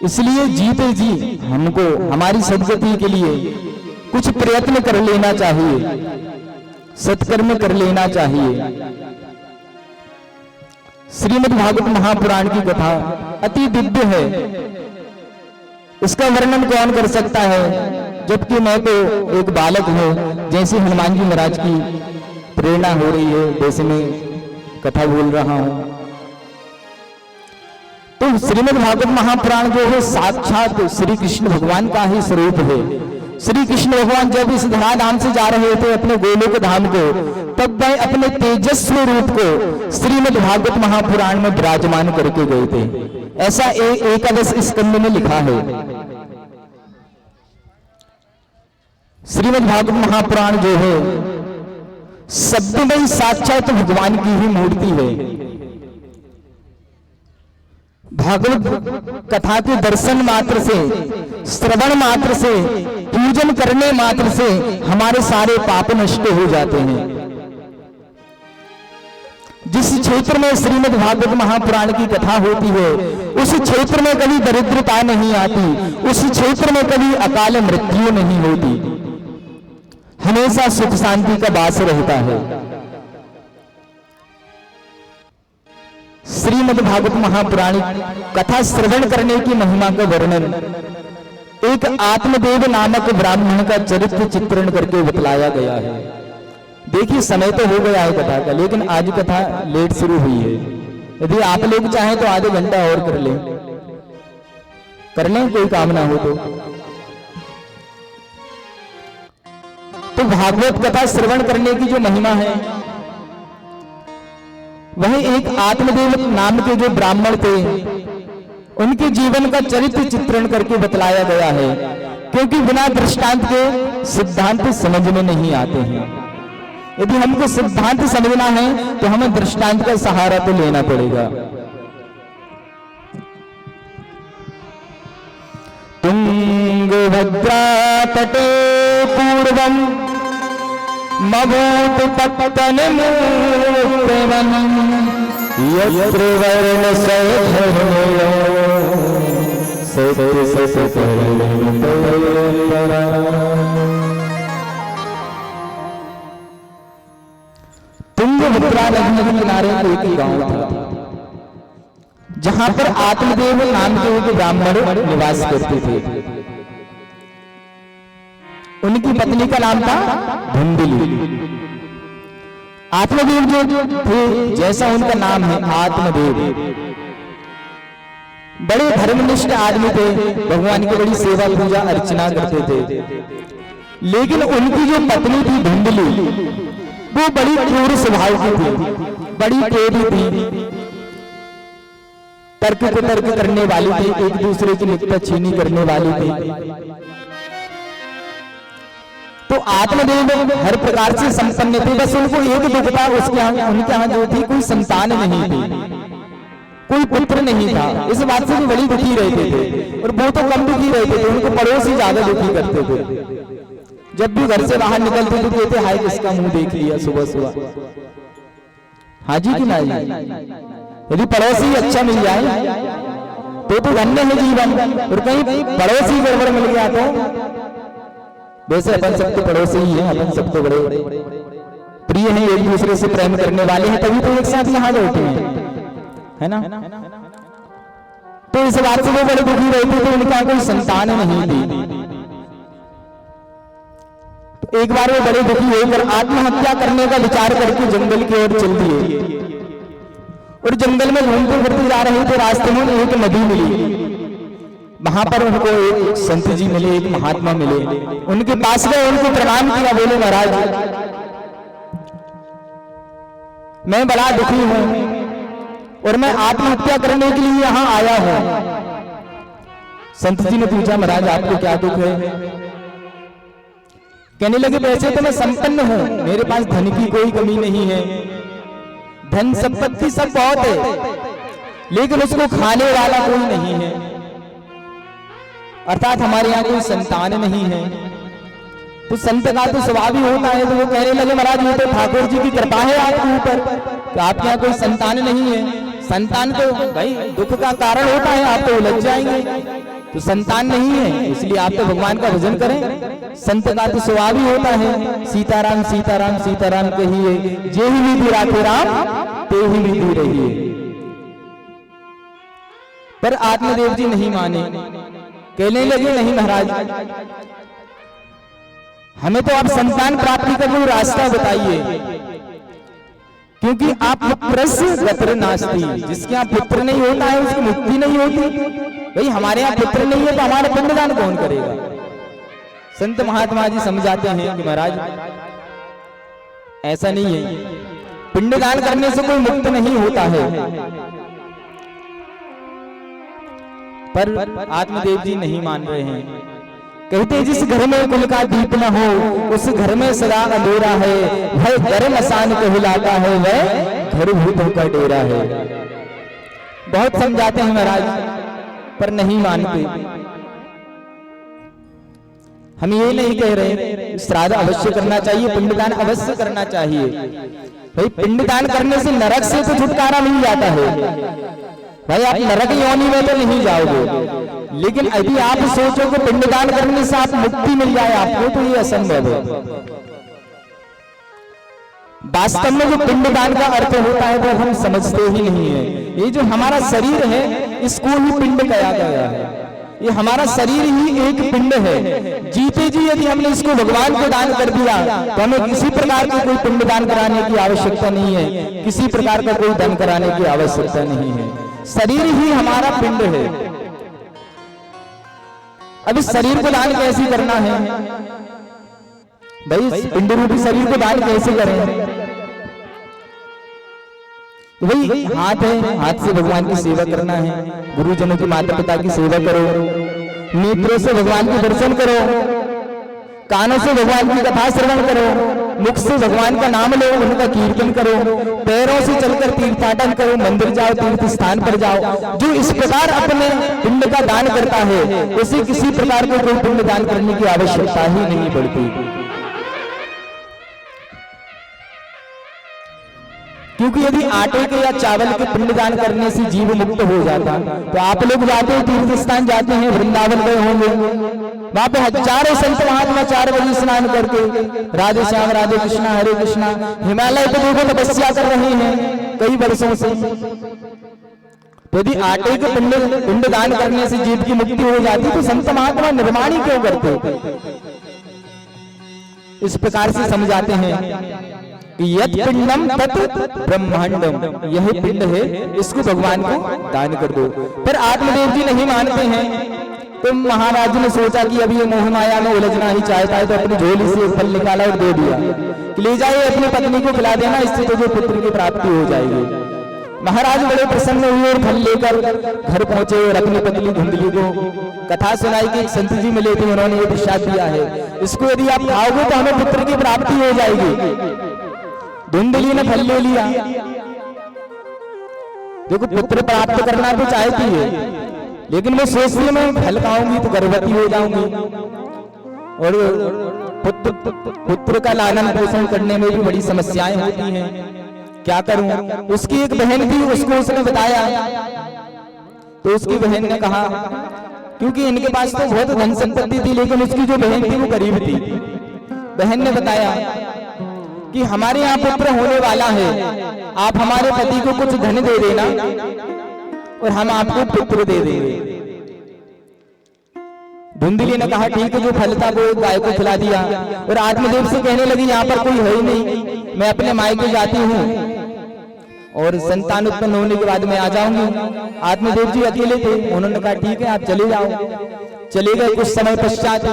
इसलिए जीते जी हमको हमारी सद्गति के लिए कुछ प्रयत्न कर लेना चाहिए, सत्कर्म कर लेना चाहिए। श्रीमद् भागवत महापुराण की कथा अति दिव्य है, इसका वर्णन कौन कर सकता है? जबकि मैं तो एक बालक हूं, जैसे हनुमान जी महाराज की प्रेरणा हो रही है वैसे मैं कथा बोल रहा हूं। तो श्रीमद् भागवत महापुराण जो है साक्षात श्री कृष्ण भगवान का ही स्वरूप है। श्री कृष्ण भगवान जब इस धराधाम से जा रहे थे अपने गोलोक धाम को, तब वह अपने तेजस्वी रूप को श्रीमद् भागवत महापुराण में विराजमान करके गए थे। ऐसा एकादश स्कंद में लिखा है। श्रीमद् भागवत महापुराण जो है शब्द में ही साक्षात भगवान की ही मूर्ति है। भागवत कथा के दर्शन मात्र से, श्रवण मात्र से, पूजन करने मात्र से हमारे सारे पाप नष्ट हो जाते हैं। जिस क्षेत्र में श्रीमद् भागवत महापुराण की कथा होती है, उस क्षेत्र में कभी दरिद्रता नहीं आती, उस क्षेत्र में कभी अकाल मृत्यु नहीं होती, हमेशा सुख शांति का वास रहता है। श्रीमद् भागवत महापुराण कथा श्रवण करने की महिमा का वर्णन एक आत्मदेव नामक ब्राह्मण का चरित्र चित्रण करके बतलाया गया है। देखिए समय तो हो गया है कथा का, लेकिन आज कथा लेट शुरू हुई है। यदि आप लोग चाहें तो आधे घंटा और कर लें कोई काम ना हो तो भागवत कथा श्रवण करने की जो महिमा है, वह एक आत्मदेव नाम के जो ब्राह्मण थे, उनके जीवन का चरित्र चित्रण करके बतलाया गया है। क्योंकि बिना दृष्टांत के सिद्धांत समझ में नहीं आते हैं। यदि हमको सिद्धांत समझना है तो हमें दृष्टांत का सहारा तो लेना पड़ेगा। तुंगभद्रा तटे पूर्वम मभूत पत्तन यत्र वर्ण सधर्मयो सत्य सत्य तुंगभद्रा नदी के किनारे एक गांव था जहां पर आत्मदेव नाम के एक ब्राह्मण निवास करते थे। उनकी पत्नी का नाम था धुंधली। आत्मदेव जो थे, जैसा उनका नाम है आत्मदेव, बड़े धर्मनिष्ठ आदमी थे, भगवान की बड़ी सेवा पूजा अर्चना करते थे। लेकिन उनकी जो पत्नी थी धुंधली, वो बड़ी क्रूर स्वभाव की थी, बड़ी टेढ़ी थी, तर्क को तर्क करने वाली थी, एक दूसरे की नुक्ताचीनी करने वाली थी। तो आत्मदेव हर प्रकार से संपन्न थे, बस उनको एक दुख था, उसके यहाँ उनके यहाँ जो थी कोई संतान नहीं थी, कोई पुत्र नहीं था। इस बात से भी बड़ी दुखी रहते थे, और वो तो कम दुखी रहते थे, उनको पड़ोसी ज्यादा दुखी करते थे। जब भी घर से बाहर निकलते तो कहते हाय किसका मुंह देख लिया सुबह सुबह। हाँ जी कि ना जी? यदि पड़ोसी अच्छा मिल जाए तो धन्य है जीवन, और कहीं पड़ोसी गड़बड़ मिल गया तो वैसे अपन सब तो पड़ोसी ही हैं, अपन सब तो बड़े प्रिय हैं, एक दूसरे से प्रेम करने वाले हैं, तभी तो एक साथ यहाँ बैठे हैं, है ना? तो इस बात से वो बड़े दुखी रहते थे, उनका कोई संतान नहीं थी। तो एक बार वो बड़े दुखी होकर आत्महत्या करने का विचार करके जंगल की ओर चल दिए, और जंगल में घूमते फिरते जा रहे थे। रास्ते में एक नदी मिली, वहां पर उनको एक संत जी मिले, एक महात्मा मिले। उनके पास गए, उनको प्रणाम किया, बोले महाराज मैं बड़ा दुखी हूं और मैं आत्महत्या करने के लिए यहाँ आया हूं। संत जी ने पूछा महाराज आपको क्या दुख है? कहने लगे वैसे तो मैं संपन्न हूं, मेरे पास धन की कोई कमी नहीं है, धन संपत्ति सब बहुत है, लेकिन उसको खाने वाला कोई नहीं है, अर्थात हमारे यहाँ कोई संतान नहीं है। तो संत का तो स्वभाव ही होता है। तो वो कहने लगे महाराज ये तो ठाकुर जी की कृपा है आपके ऊपर कि आपके यहाँ कोई संतान नहीं है। संतान तो भाई दुख का कारण होता है, आप तो उलझ जाएंगे। तो संतान नहीं है इसलिए आप तो भगवान का भजन करें। संत का तो स्वभाव ही होता है सीताराम सीताराम सीताराम कहिए, जे ही विधि राखे राम ते ही विधि रहिए। पर आत्मदेव जी नहीं माने, कहने लगे नहीं महाराज हमें तो आप संतान प्राप्ति का कोई रास्ता बताइए, क्योंकि आप पुत्रस्य गत्र नास्ति, जिसके यहाँ पुत्र नहीं होता है उसकी मुक्ति नहीं होती। भाई हमारे यहाँ पुत्र नहीं है तो हमारा पिंडदान कौन करेगा? संत महात्मा जी समझाते हैं कि महाराज ऐसा नहीं है, पिंडदान करने से कोई मुक्त नहीं होता है। पर आत्मदेव जी नहीं मान रहे हैं। कहते जिस घर में कुल का दीप न हो उस घर में सदा अंधेरा है, वह घर मसान कहलाता है, वह घर भूतों का डेरा है। बहुत समझाते हैं महाराज पर नहीं मानते। हम ये नहीं कह रहे श्राद्ध अवश्य करना चाहिए, पिंडदान अवश्य करना चाहिए। भाई पिंडदान करने से नरक से तो छुटकारा मिल जाता है। भाई आप नरक योनि में तो नहीं जाओगे, लेकिन यदि आप सोचो कि पिंडदान करने से आप मुक्ति मिल जाए आपको, तो ये असंभव है। वास्तव में जो पिंडदान का अर्थ होता है वो हम समझते ही नहीं है। ये जो हमारा शरीर है इसको ही पिंड कहा गया है। ये हमारा शरीर ही एक पिंड है। जीते जी यदि हमने इसको भगवान को दान कर दिया तो हमें किसी प्रकार का कोई पिंडदान कराने की आवश्यकता नहीं है, किसी प्रकार का कोई दान कराने की आवश्यकता नहीं है। शरीर ही हमारा पिंड है। अब इस शरीर को दान कैसे करना है? भाई पिंड रूपी शरीर को दान कैसे करें? तो भाई हाथ है, हाथ से भगवान की सेवा करना है, गुरुजनों की माता पिता की सेवा करो, नेत्रों से भगवान के दर्शन करो, कानों से भगवान की कथा श्रवण करो, मुख से भगवान का नाम लो, उनका कीर्तन करो, पैरों से चलकर तीर्थाटन करो, मंदिर जाओ, तीर्थ स्थान पर जाओ। जो इस प्रकार अपने पिंड का दान करता है उसे किसी प्रकार का कोई पिंड दान करने की आवश्यकता ही नहीं पड़ती। क्योंकि यदि आटे के या चावल के पिंडदान करने से जीव मुक्त हो जाता, तो आप लोग जाते हो तीर्थ स्थान जाते हैं, वृंदावन गए होंगे, वहां पे हजारों संत महात्मा 4 बजे स्नान करके राधे श्याम राधे कृष्णा हरे कृष्णा हिमालय पे देखो तपस्या कर रहे हैं कई वर्षों से। तो यदि आटे के पिंडदान करने से जीव की मुक्ति हो जाती तो संत महात्मा निर्माण ही क्यों करते? इस प्रकार से समझाते हैं कि यत पिंडम तत् ब्रह्मांडम, यही पिंड है, इसको भगवान को दान कर दो। पर आत्मदेव जी नहीं मानते हैं। तो महाराज ने सोचा कि अभी ये मोह माया में उलझना ही चाहता है, तो अपनी झोली से फल निकाला और दे दिया कि ले जाइए अपनी पत्नी को खिला देना, इससे तुझे पुत्र की प्राप्ति हो जाएगी। महाराज बड़े प्रसन्न हुए और फल लेकर घर पहुंचे और अपनी पत्नी धुंधली को कथा सुनाई कि संत जी मिले थे, उन्होंने ये प्रसाद दिया है, इसको यदि आप खाओगे तो हमें पुत्र की प्राप्ति हो जाएगी। धुंधली ने फल ले लिया। देखो पुत्र प्राप्त करना तो चाहती है, लेकिन वो सोचती है मैं फल खाऊंगी तो गर्भवती हो जाऊंगी और पुत्र का लालन पोषण करने में भी बड़ी समस्याएं होती हैं, क्या करूं? उसकी एक बहन थी, उसको उसने बताया तो उसकी बहन ने कहा, क्योंकि इनके पास तो बहुत धन संपत्ति थी, लेकिन उसकी जो बहन थी वो गरीब थी। बहन ने बताया कि हमारे यहाँ पुत्र होने वाला है, आप हमारे पति को कुछ धन दे देना और हम आपको पुत्र दे देंगे। धुंधली ने कहा ठीक है, जो फल था वो गाय को खिला दिया और आत्मदेव से कहने लगी यहाँ पर कोई है ही नहीं, मैं अपने मायके जाती हूँ और संतान उत्पन्न होने के बाद मैं आ जाऊंगी। आत्मदेव जी अकेले थे, उन्होंने कहा ठीक है आप चले जाओ। चले गए। कुछ समय पश्चात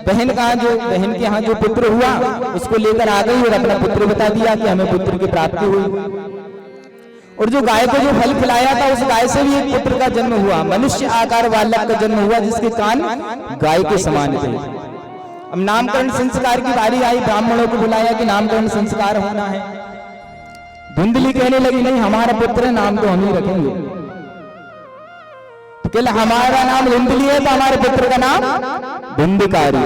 बहन के यहाँ जो पुत्र हुआ उसको लेकर आ गई और अपना पुत्र बता दिया कि हमें पुत्र की प्राप्ति हुई। और जो गाय को जो फल खिलाया था उस गाय से भी एक पुत्र का जन्म हुआ, मनुष्य आकार बालक का जन्म हुआ जिसके कान गाय के समान थे। अब नामकरण संस्कार की बारी आई, ब्राह्मणों को बुलाया कि नामकरण संस्कार होना है। धुंधली कहने लगी नहीं हमारा पुत्र नाम तो हम ही रखेंगे। तो कहला हमारा नाम धुंधली है तो हमारे पुत्र का नाम धुंधकारी।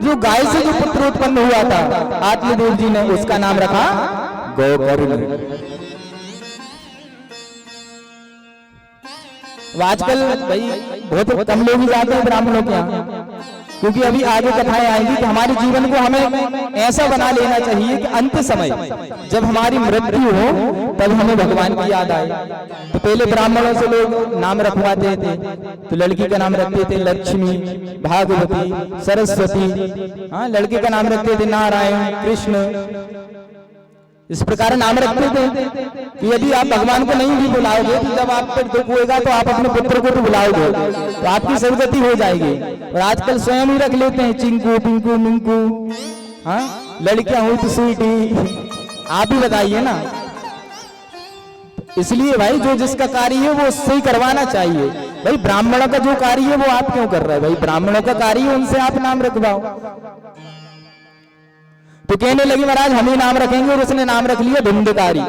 जो गाय से जो पुत्र उत्पन्न हुआ था आत्मदेव जी ने उसका नाम रखा गोकर्ण। आजकल भाई बहुत कम लोग ही जाते हैं ब्राह्मणों के यहाँ, क्योंकि अभी आगे कथाएं आएंगी कि हमारे जीवन को हमें ऐसा बना लेना चाहिए कि अंत समय जब हमारी मृत्यु हो तब हमें भगवान की याद आए। तो पहले ब्राह्मणों से लोग नाम रखवाते थे, तो लड़की का नाम रखते थे लक्ष्मी, भागवती, सरस्वती, हाँ लड़के का नाम रखते थे नारायण, कृष्ण, इस प्रकार नाम रखते थे कि यदि आप भगवान को नहीं भी बुलाओगे तो जब आप पर दुख होएगा तो आप अपने पुत्र को तो बुलाओगे तो आपकी सदगति हो जाएगी। और आजकल स्वयं ही रख लेते हैं चिंकू पिंकू मिंकू, हाँ लड़कियां हुई तो स्वीटी, आप ही बताइए ना। इसलिए भाई जो जिसका कार्य है वो उससे ही करवाना चाहिए। भाई ब्राह्मणों का जो कार्य है वो आप क्यों कर रहे हैं? भाई ब्राह्मणों का कार्य है उनसे आप नाम रखवाओ। तो कहने लगी महाराज हम ही नाम रखेंगे और उसने नाम रख लिया धुंधकारी।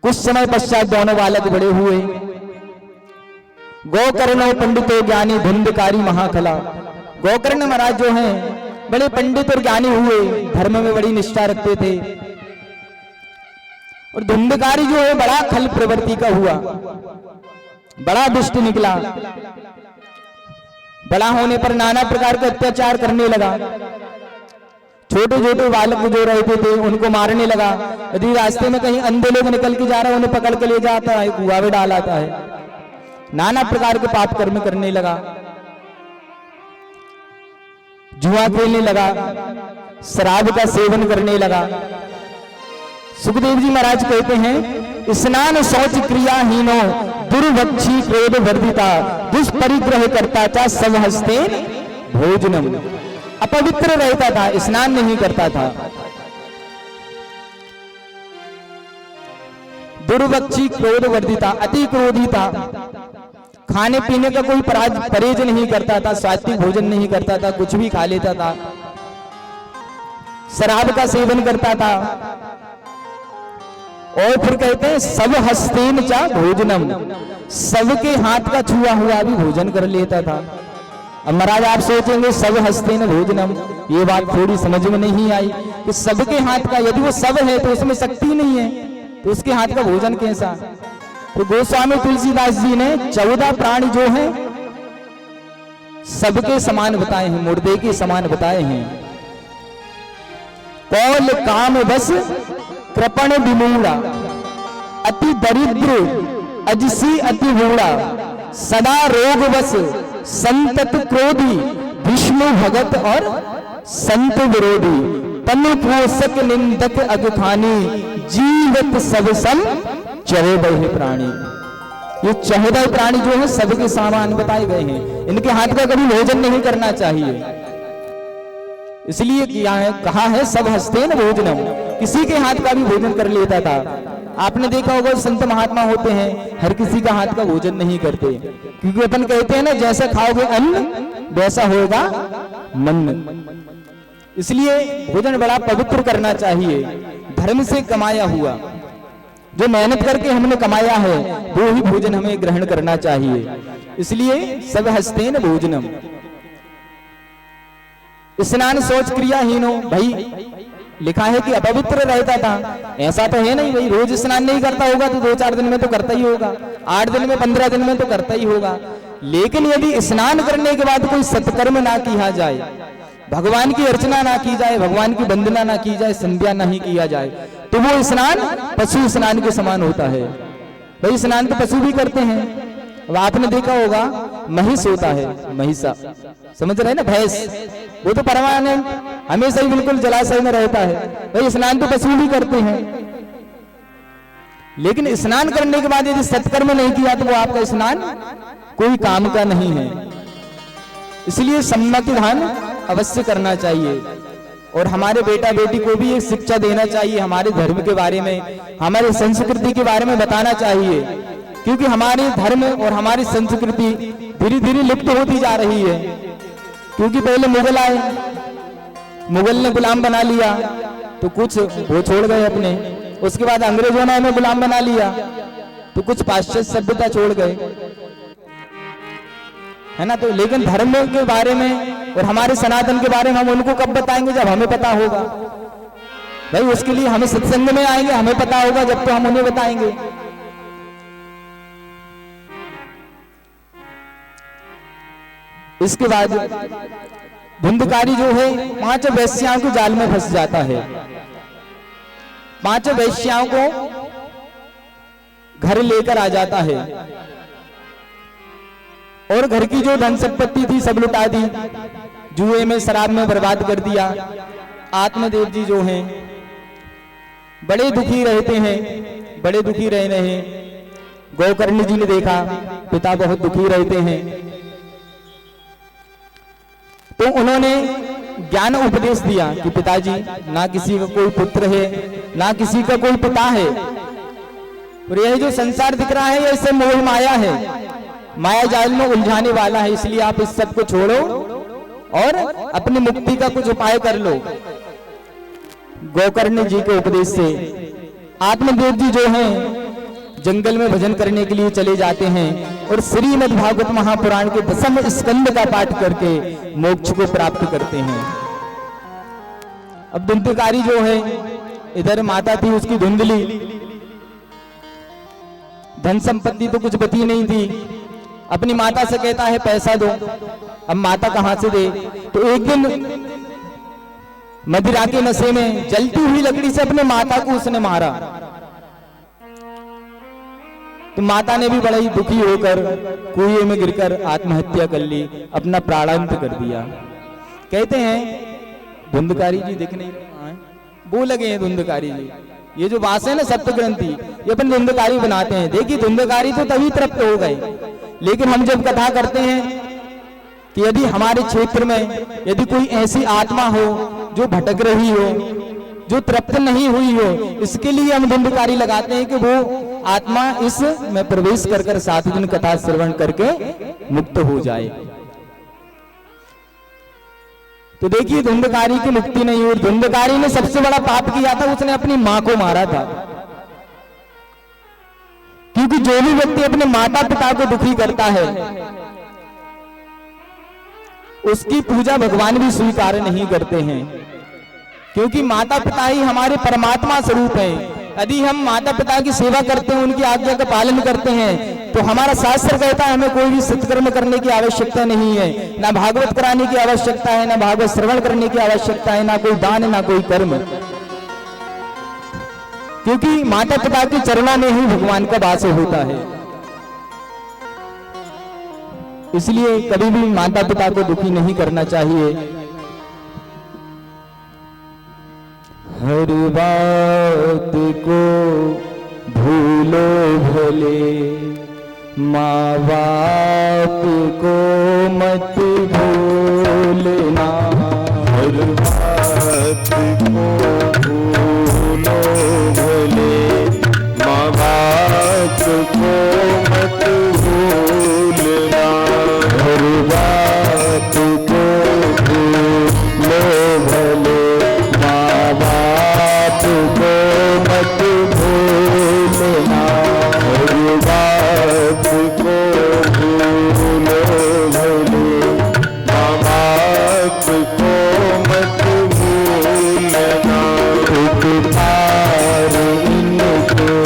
कुछ समय पश्चात दोनों बालक बड़े हुए। गोकर्ण पंडितो ज्ञानी धुंधकारी महाकला। गोकर्ण महाराज जो हैं बड़े पंडित और ज्ञानी हुए, धर्म में बड़ी निष्ठा रखते थे। और धुंधकारी जो है बड़ा खल प्रवृत्ति का हुआ, बड़ा दुष्ट निकला। बड़ा होने पर नाना प्रकार के अत्याचार करने लगा। छोटे छोटे बालक जो रहते थे उनको मारने लगा। यदि रास्ते में कहीं अंधे लोग निकल के जा रहे हैं उन्हें पकड़ के ले जाता है, कुआं में डालाता है। नाना प्रकार के पाप कर्म करने लगा, जुआ खेलने लगा, शराब का सेवन करने लगा। सुखदेव जी महाराज कहते हैं स्नान शौच क्रियाहीनो दुर्भक्षी क्रोध वर्धिता दुष्परिग्रह करता था सब हस्ते भोजनम। अपवित्र रहता था, स्नान नहीं करता था। दुर्भक्षी क्रोध वर्धिता, अति क्रोधी था। खाने पीने का कोई परहेज नहीं करता था, सात्विक भोजन नहीं करता था, कुछ भी खा लेता था। शराब का सेवन करता था। और फिर कहते हैं सब हस्तेन चा भोजनम, सबके हाथ का छुआ हुआ भी भोजन कर लेता था। अब महाराज आप सोचेंगे सब हस्ते न भोजनम, ये बात थोड़ी समझ में नहीं आई कि सबके हाथ का, यदि वो सब है तो उसमें शक्ति नहीं है, तो उसके हाथ का भोजन कैसा। तो गोस्वामी तुलसीदास जी ने 14 प्राणी जो हैं सबके समान बताए हैं, मुर्दे के समान बताए हैं। कौल काम बस कृपण विमूढ़ा, अति दरिद्र अजसी अति मूढ़ा, सदा रोग बस संतत क्रोधी, विष्णु भगत और संत विरोधी, तनु पोषक निंदक अगखानी, जीवत सब सम चरे बहे प्राणी। ये 14 प्राणी जो है सबके सामान बताए गए हैं, इनके हाथ का कभी भोजन नहीं करना चाहिए। इसलिए किया है, कहा है सब हस्ते न भोजनम, किसी के हाथ का भी भोजन कर लेता था। आपने देखा होगा संत महात्मा होते हैं हर किसी का हाथ का भोजन नहीं करते, क्योंकि अपन कहते हैं ना जैसा खाओगे अन्न वैसा होगा मन। इसलिए भोजन बड़ा पवित्र करना चाहिए, धर्म से कमाया हुआ, जो मेहनत करके हमने कमाया है वो ही भोजन हमें ग्रहण करना चाहिए। इसलिए सब हस्ते न भोजनम। स्नान शौच क्रियाहीनो, भाई लिखा है कि अपवित्र रहता था, ऐसा तो है नहीं भाई, रोज स्नान नहीं करता होगा तो 2-4 दिन में तो करता ही होगा, 8 दिन में 15 दिन में तो करता ही होगा। लेकिन यदि स्नान करने के बाद कोई सत्कर्म ना किया जाए, भगवान की अर्चना ना की जाए, भगवान की वंदना ना की जाए, संध्या नहीं किया जाए, तो वो स्नान पशु स्नान के समान होता है। भाई स्नान तो पशु भी करते हैं। अब आपने देखा होगा महिष होता है, महिषा समझ रहे हैं ना, भैंस, वो तो परमानेंट हमेशा ही बिल्कुल जलाशय में रहता है। भाई स्नान तो पशु भी करते हैं, लेकिन स्नान करने के बाद यदि सत्कर्म नहीं किया तो वो आपका स्नान कोई काम का नहीं है। इसलिए सम्यक ध्यान अवश्य करना चाहिए, और हमारे बेटा बेटी को भी एक शिक्षा देना चाहिए, हमारे धर्म के बारे में, हमारी संस्कृति के बारे में बताना चाहिए, क्योंकि हमारे धर्म और हमारी संस्कृति धीरे धीरे लुप्त होती जा रही है। क्योंकि पहले मुगल आए, मुगल ने गुलाम बना लिया तो कुछ वो छोड़ गए अपने, उसके बाद अंग्रेजों ने हमें गुलाम बना लिया तो कुछ पाश्चात्य सभ्यता छोड़ गए, है ना। तो लेकिन धर्म के बारे में और हमारे सनातन के बारे में हम उनको कब बताएंगे, जब हमें पता होगा। भाई उसके लिए हमें सत्संग में आएंगे, हमें पता होगा, जब तो हम उन्हें बताएंगे। इसके बाद धुंधकारी जो है 5 वैश्याओं के जाल में फंस जाता है। 5 वैश्याओं को घर लेकर आ जाता है और घर की जो धन संपत्ति थी सब लुटा दी, जुए में शराब में बर्बाद कर दिया। आत्मदेव जी जो हैं बड़े दुखी रहते हैं, बड़े दुखी रह रहे हैं। गोकर्ण जी ने देखा पिता बहुत दुखी रहते हैं, तो उन्होंने ज्ञान उपदेश दिया कि पिताजी, ना किसी का कोई पुत्र है, ना किसी का कोई पिता है, और यह जो संसार दिख रहा है यह सब मोह माया है, माया जाल में उलझाने वाला है। इसलिए आप इस सब को छोड़ो और अपनी मुक्ति का कुछ उपाय कर लो। गोकर्ण जी के उपदेश से आत्मदेव जी जो हैं जंगल में भजन करने के लिए चले जाते हैं और श्रीमद् भागवत महापुराण के 10वें स्कंद का पाठ करके मोक्ष को प्राप्त करते हैं। अब धुंधकारी जो है, इधर माता थी उसकी धुंधली, धन संपत्ति तो कुछ बची नहीं थी, अपनी माता से कहता है पैसा दो। अब माता कहां से दे, तो एक दिन मदिरा के नशे में जलती हुई लकड़ी से अपने माता को उसने मारा। तो माता ने भी बड़ा ही दुखी होकर कुएं में गिरकर आत्महत्या कर ली, अपना प्राणांत कर दिया। कहते हैं धुंधकारी जी दिख नहीं रहे, वो लगे हैं धुंधकारी जी। ये जो बात है ना सप्त ग्रंथि, ये अपन धुंधकारी बनाते हैं। देखिए धुंधकारी तो तभी तृप्त हो गए, लेकिन हम जब कथा करते हैं कि यदि हमारे क्षेत्र में यदि कोई ऐसी आत्मा हो जो भटक रही हो, जो तृप्त नहीं हुई हो, इसके लिए हम धुंधकारी लगाते हैं कि वो आत्मा इस में प्रवेश कर 7 दिन कथा श्रवण करके मुक्त हो जाए। तो देखिए धुंधकारी की मुक्ति नहीं हुई। धुंधकारी ने सबसे बड़ा पाप किया था, उसने अपनी मां को मारा था। क्योंकि जो भी व्यक्ति अपने माता पिता को दुखी करता है उसकी पूजा भगवान भी स्वीकार नहीं करते हैं, क्योंकि माता पिता ही हमारे परमात्मा स्वरूप हैं। यदि हम माता पिता की सेवा करते हैं, उनकी आज्ञा का पालन करते हैं, तो हमारा शास्त्र कहता है हमें कोई भी सत्कर्म करने की आवश्यकता नहीं है, ना भागवत कराने की आवश्यकता है, ना भागवत श्रवण करने की आवश्यकता है, ना कोई दान, ना कोई कर्म, क्योंकि माता पिता के चरणों में ही भगवान का वास होता है। इसलिए कभी भी माता पिता को दुखी नहीं करना चाहिए। हर बात को भूलो भले, माँ बाप को मत भूलना। हर बात को भूलो भले, माँ बाप को मत भूलना। हर बात को भूलो भले, माँ बाप को मत भूलना। हर बात को भूलो भले, माँ बाप को मत भूलना। उपकार इनको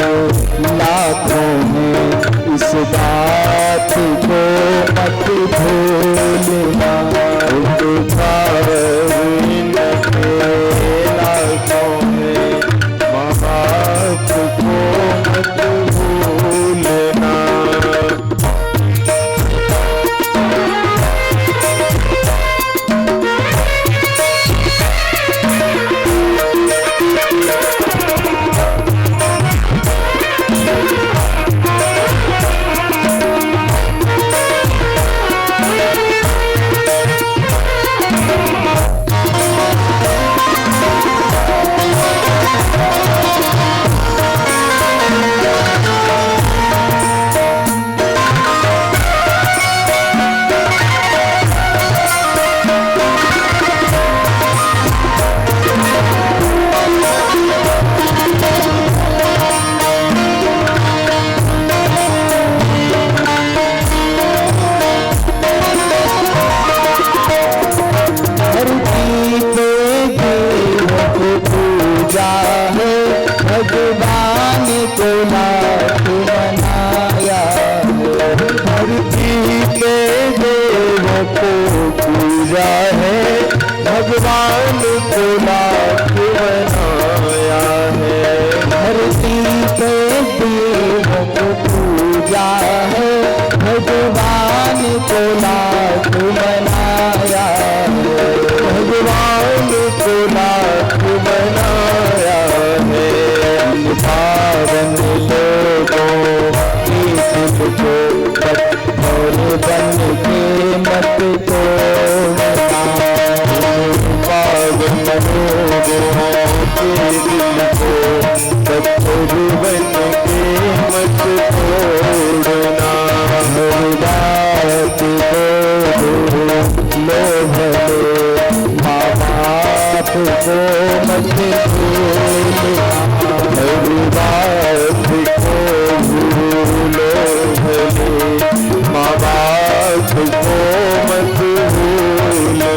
लाखों में, इस बात को मत भूलना। उपकार इनके लाखों में, माँ बाप को मत भूलना। भगवान को लाख मनाया है। धरती पे देवों को पूजा है, भगवान को लाख मनाया है। धरती पे देवों को पूजा है, भगवान को लाख मनाया है। भगवान को लाख मनाया है। पावन लोगों की तुझको कठोर बन के मत तोड़ना। पावन लोगों के दिल को कठोर बन के मत तोड़ना। हर बात को भूलो भले, माँ बाप को मत भूलना। हर बात को भूलो भले, माँ बाप को मत भूलना।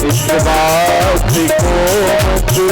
इस बात को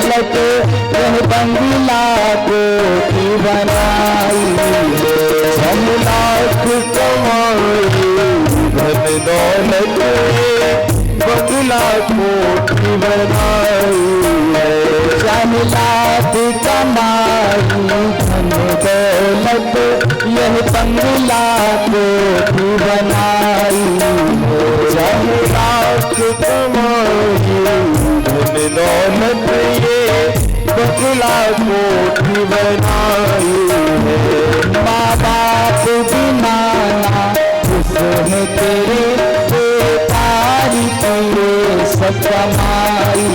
मत यह बंगला कोठी बनाई, हम लाख कमाई धन दौलत बंगला कोठी बनाई, चाहे लाख कमाई धन दौलत यह बंगला कोठी बनाई, चाहे लाख कमाई धन दौलत ये बंगला कोठी बनाई है। माँ बाप बिना खुश है तेरे बेकारी तेरे सब कमाई,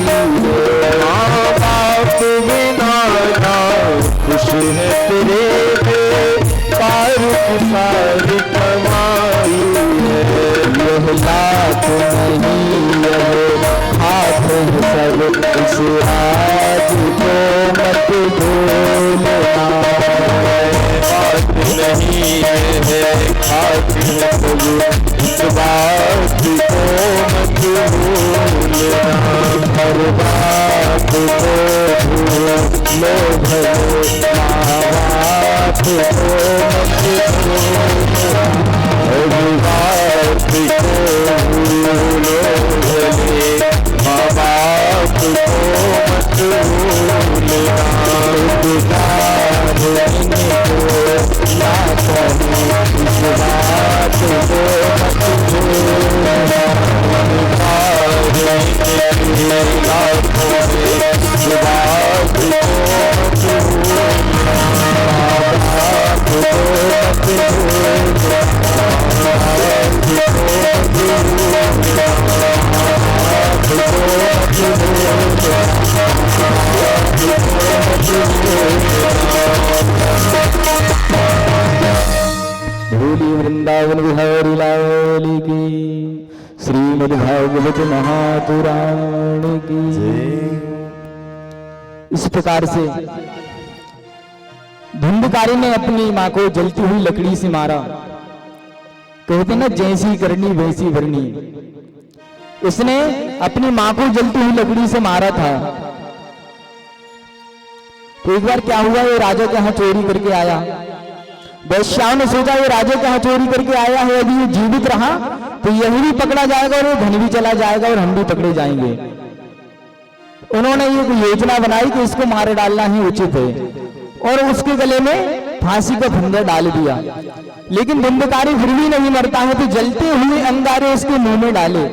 माँ बाप बिना खुश है तेरे बेकार की सारी कमाई है। यह लाख नहीं यह हाथ है सब इस राज को मत भूलना, बात नहीं है खाती है सब इस बात को मत भूलना, हर बात को भूलो भले माँ बाप को मत भूलना, हर बात को भूलो भले माँ बाप को मत भूलना, भोली वृंदावन बिहारी लाल की, श्रीमद् भागवत महापुराण की। इस प्रकार से धुंधकारी ने अपनी मां को जलती हुई लकड़ी से मारा। कहते ना जैसी करनी वैसी भरनी। उसने अपनी मां को जलती हुई लकड़ी से मारा था। तो एक बार क्या हुआ, ये राजा के यहाँ चोरी करके आया। वैश्याओं ने सोचा ये राजा के यहाँ चोरी करके आया है, यदि ये जीवित रहा तो यही भी पकड़ा जाएगा और ये धन भी चला जाएगा और हम भी पकड़े जाएंगे। उन्होंने ये योजना बनाई कि इसको मार डालना ही उचित है और उसके गले में फांसी का फंदा डाल दिया। लेकिन धुंधकारी फिर भी नहीं मरता है, तो जलते हुए अंगारे उसके मुंह में डाले।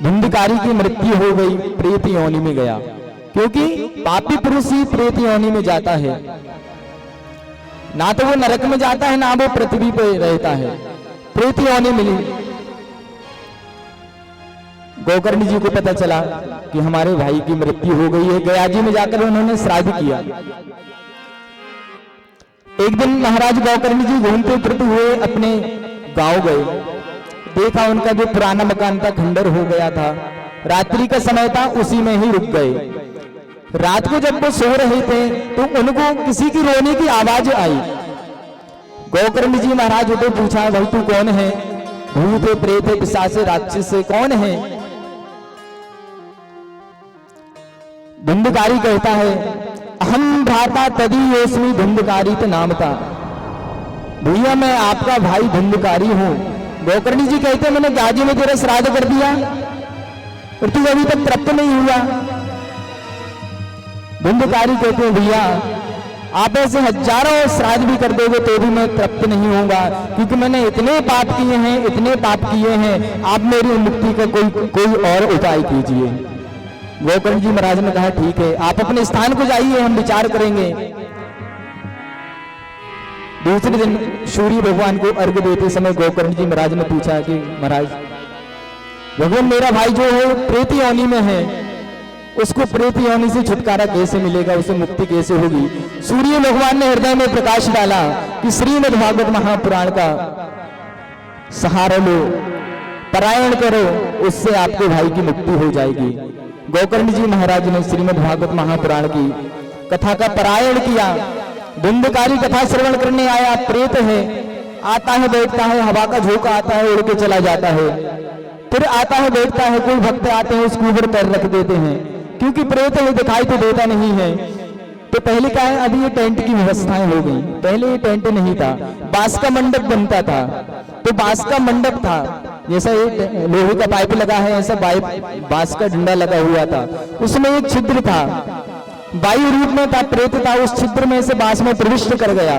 धुंधकारी की मृत्यु हो गई, प्रेत योनि में गया, क्योंकि पापी पुरुष ही प्रेत योनि में जाता है। ना तो वो नरक में जाता है, ना वो पृथ्वी पर रहता है, प्रेत योनि मिली। गोकर्ण जी को पता चला कि हमारे भाई की मृत्यु हो गई है। गया जी में जाकर उन्होंने श्राद्ध किया। एक दिन महाराज गोकर्ण जी घूमते फिरते हुए अपने गांव गए। देखा उनका जो पुराना मकान था खंडर हो गया था। रात्रि का समय था, उसी में ही रुक गए। रात को जब वो सो रहे थे तो उनको किसी की रोने की आवाज आई। गोकर्ण जी महाराज उठे, पूछा भाई तू कौन है? भूत है, प्रेत है, पिशाच है, राक्षस है, कौन है? धुंधकारी कहता है अहम भ्राता तदीयोस्मि धुंधकारी तो नाम था। भैया मैं आपका भाई धुंधकारी हूं। गोकर्ण जी कहते मैंने गाजी में तेरा श्राद्ध कर दिया और तू अभी तक तृप्त नहीं हुआ। धुंधकारी कहते हैं भैया आप ऐसे हजारों श्राद्ध भी कर दोगे तो भी मैं तृप्त नहीं होऊंगा, क्योंकि मैंने इतने पाप किए हैं, इतने पाप किए हैं, आप मेरी मुक्ति का कोई और उपाय कीजिए। गोकर्ण जी महाराज ने कहा ठीक है, आप अपने स्थान को जाइए, हम विचार करेंगे। दूसरे दिन सूर्य भगवान को अर्घ्य देते समय गोकर्ण जी महाराज ने पूछा कि महाराज भगवान मेरा भाई जो है प्रेत योनि में है, उसको प्रेत योनि से छुटकारा कैसे मिलेगा, उसे मुक्ति कैसे होगी। सूर्य भगवान ने हृदय में प्रकाश डाला कि श्रीमद् भागवत महापुराण का सहारा लो, पारायण करो, उससे आपके भाई की मुक्ति हो जाएगी। गोकर्ण जी महाराज ने श्रीमद् भागवत महापुराण की कथा का पारायण किया। धुंधकारी कथा श्रवण करने आया, प्रेत है, आता है बैठता है, हवा का झोंका आता है उड़ के चला जाता है, फिर आता है बैठता है, कोई भक्त आते हैं उसके ऊपर पैर रख देते हैं, क्योंकि प्रेत है दिखाई तो देता नहीं है। तो पहले क्या है, अभी ये टेंट की व्यवस्थाएं हो गई, पहले ये टेंट नहीं था, बांस का मंडप बनता था। तो बांस का मंडप था, जैसा एक लोहे का पाइप लगा है ऐसा बांस का डंडा लगा हुआ था, उसमें एक छिद्र था, वायु रूप में था, प्रेत था, उस छिद्र में से बांस में प्रविष्ट कर गया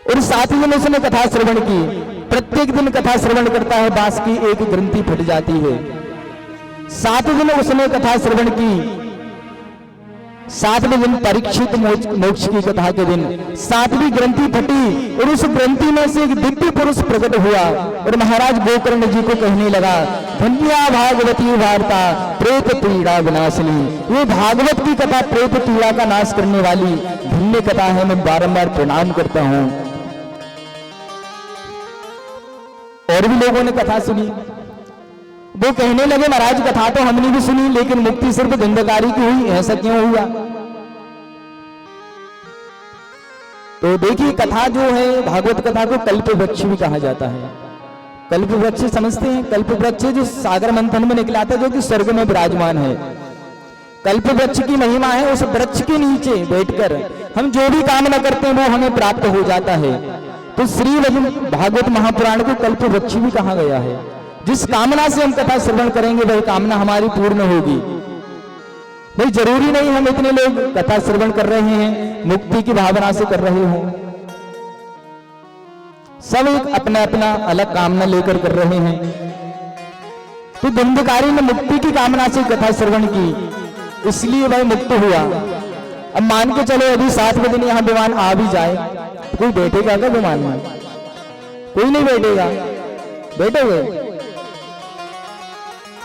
और 7 दिन उसने कथा श्रवण की। प्रत्येक दिन कथा श्रवण करता है, बांस की एक ग्रंथि फट जाती है। 7 दिन उसने कथा श्रवण की। 7वें दिन परीक्षित मोक्ष की कथा के दिन 7वीं ग्रंथि फटी और उस ग्रंथि में से एक दिव्य पुरुष प्रकट हुआ और महाराज गोकर्ण जी को कहने लगा, धन्या भागवती वार्ता प्रेत पीड़ा विनाशिनी। ये भागवत की कथा प्रेत पीड़ा का नाश करने वाली धन्य कथा है, मैं बारंबार प्रणाम करता हूं। और भी लोगों ने कथा सुनी, वो कहने लगे महाराज कथा तो हमने भी सुनी, लेकिन मुक्ति सिर्फ धुंधकारी की हुई, ऐसा क्यों हुआ। तो देखिए कथा जो है, भागवत कथा को कल्प वृक्ष भी कहा जाता है। कल्प वृक्ष समझते हैं, कल्प वृक्ष जो सागर मंथन में निकला था, जो कि स्वर्ग में विराजमान है। कल्प वृक्ष की महिमा है, उस वृक्ष के नीचे बैठकर हम जो भी कामना करते हैं वो हमें प्राप्त हो जाता है। तो श्री भागवत महापुराण को कल्प वृक्ष भी कहा गया है। जिस कामना से हम कथा श्रवण करेंगे वही कामना हमारी पूर्ण होगी। भाई जरूरी नहीं हम इतने लोग कथा श्रवण कर रहे हैं मुक्ति की भावना से कर रहे हो, सब एक अपना अपना अलग कामना लेकर कर रहे हैं। तो धुंधकारी ने मुक्ति की कामना से कथा श्रवण की, इसलिए वह मुक्त हुआ। अब मान के चलो अभी 7वें दिन यहां विमान आ भी जाए, तो कोई बैठेगा क्या विमान में? कोई नहीं बैठेगा। बैठोगे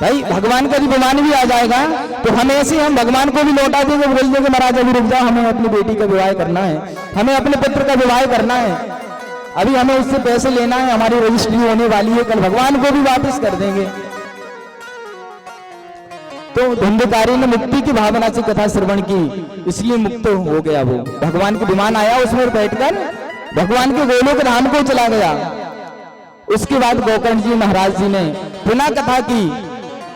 भाई, भगवान का भी विमान भी आ जाएगा तो हम ऐसे हम भगवान को भी लौटा देंगे, बोल देंगे महाराज अभी रुक जाओ, हमें अपनी बेटी का विवाह करना है, हमें अपने पुत्र का विवाह करना है, अभी हमें उससे पैसे लेना है, हमारी रजिस्ट्री होने वाली है, कल भगवान को भी वापस कर देंगे। तो धुंधकारी ने मुक्ति की भावना से कथा श्रवण की, इसलिए मुक्त हो गया। वो भगवान के विमान आया, उसमें बैठकर भगवान के गोलोक धाम को चला गया। उसके बाद गोकर्ण जी महाराज जी ने पुनः कथा की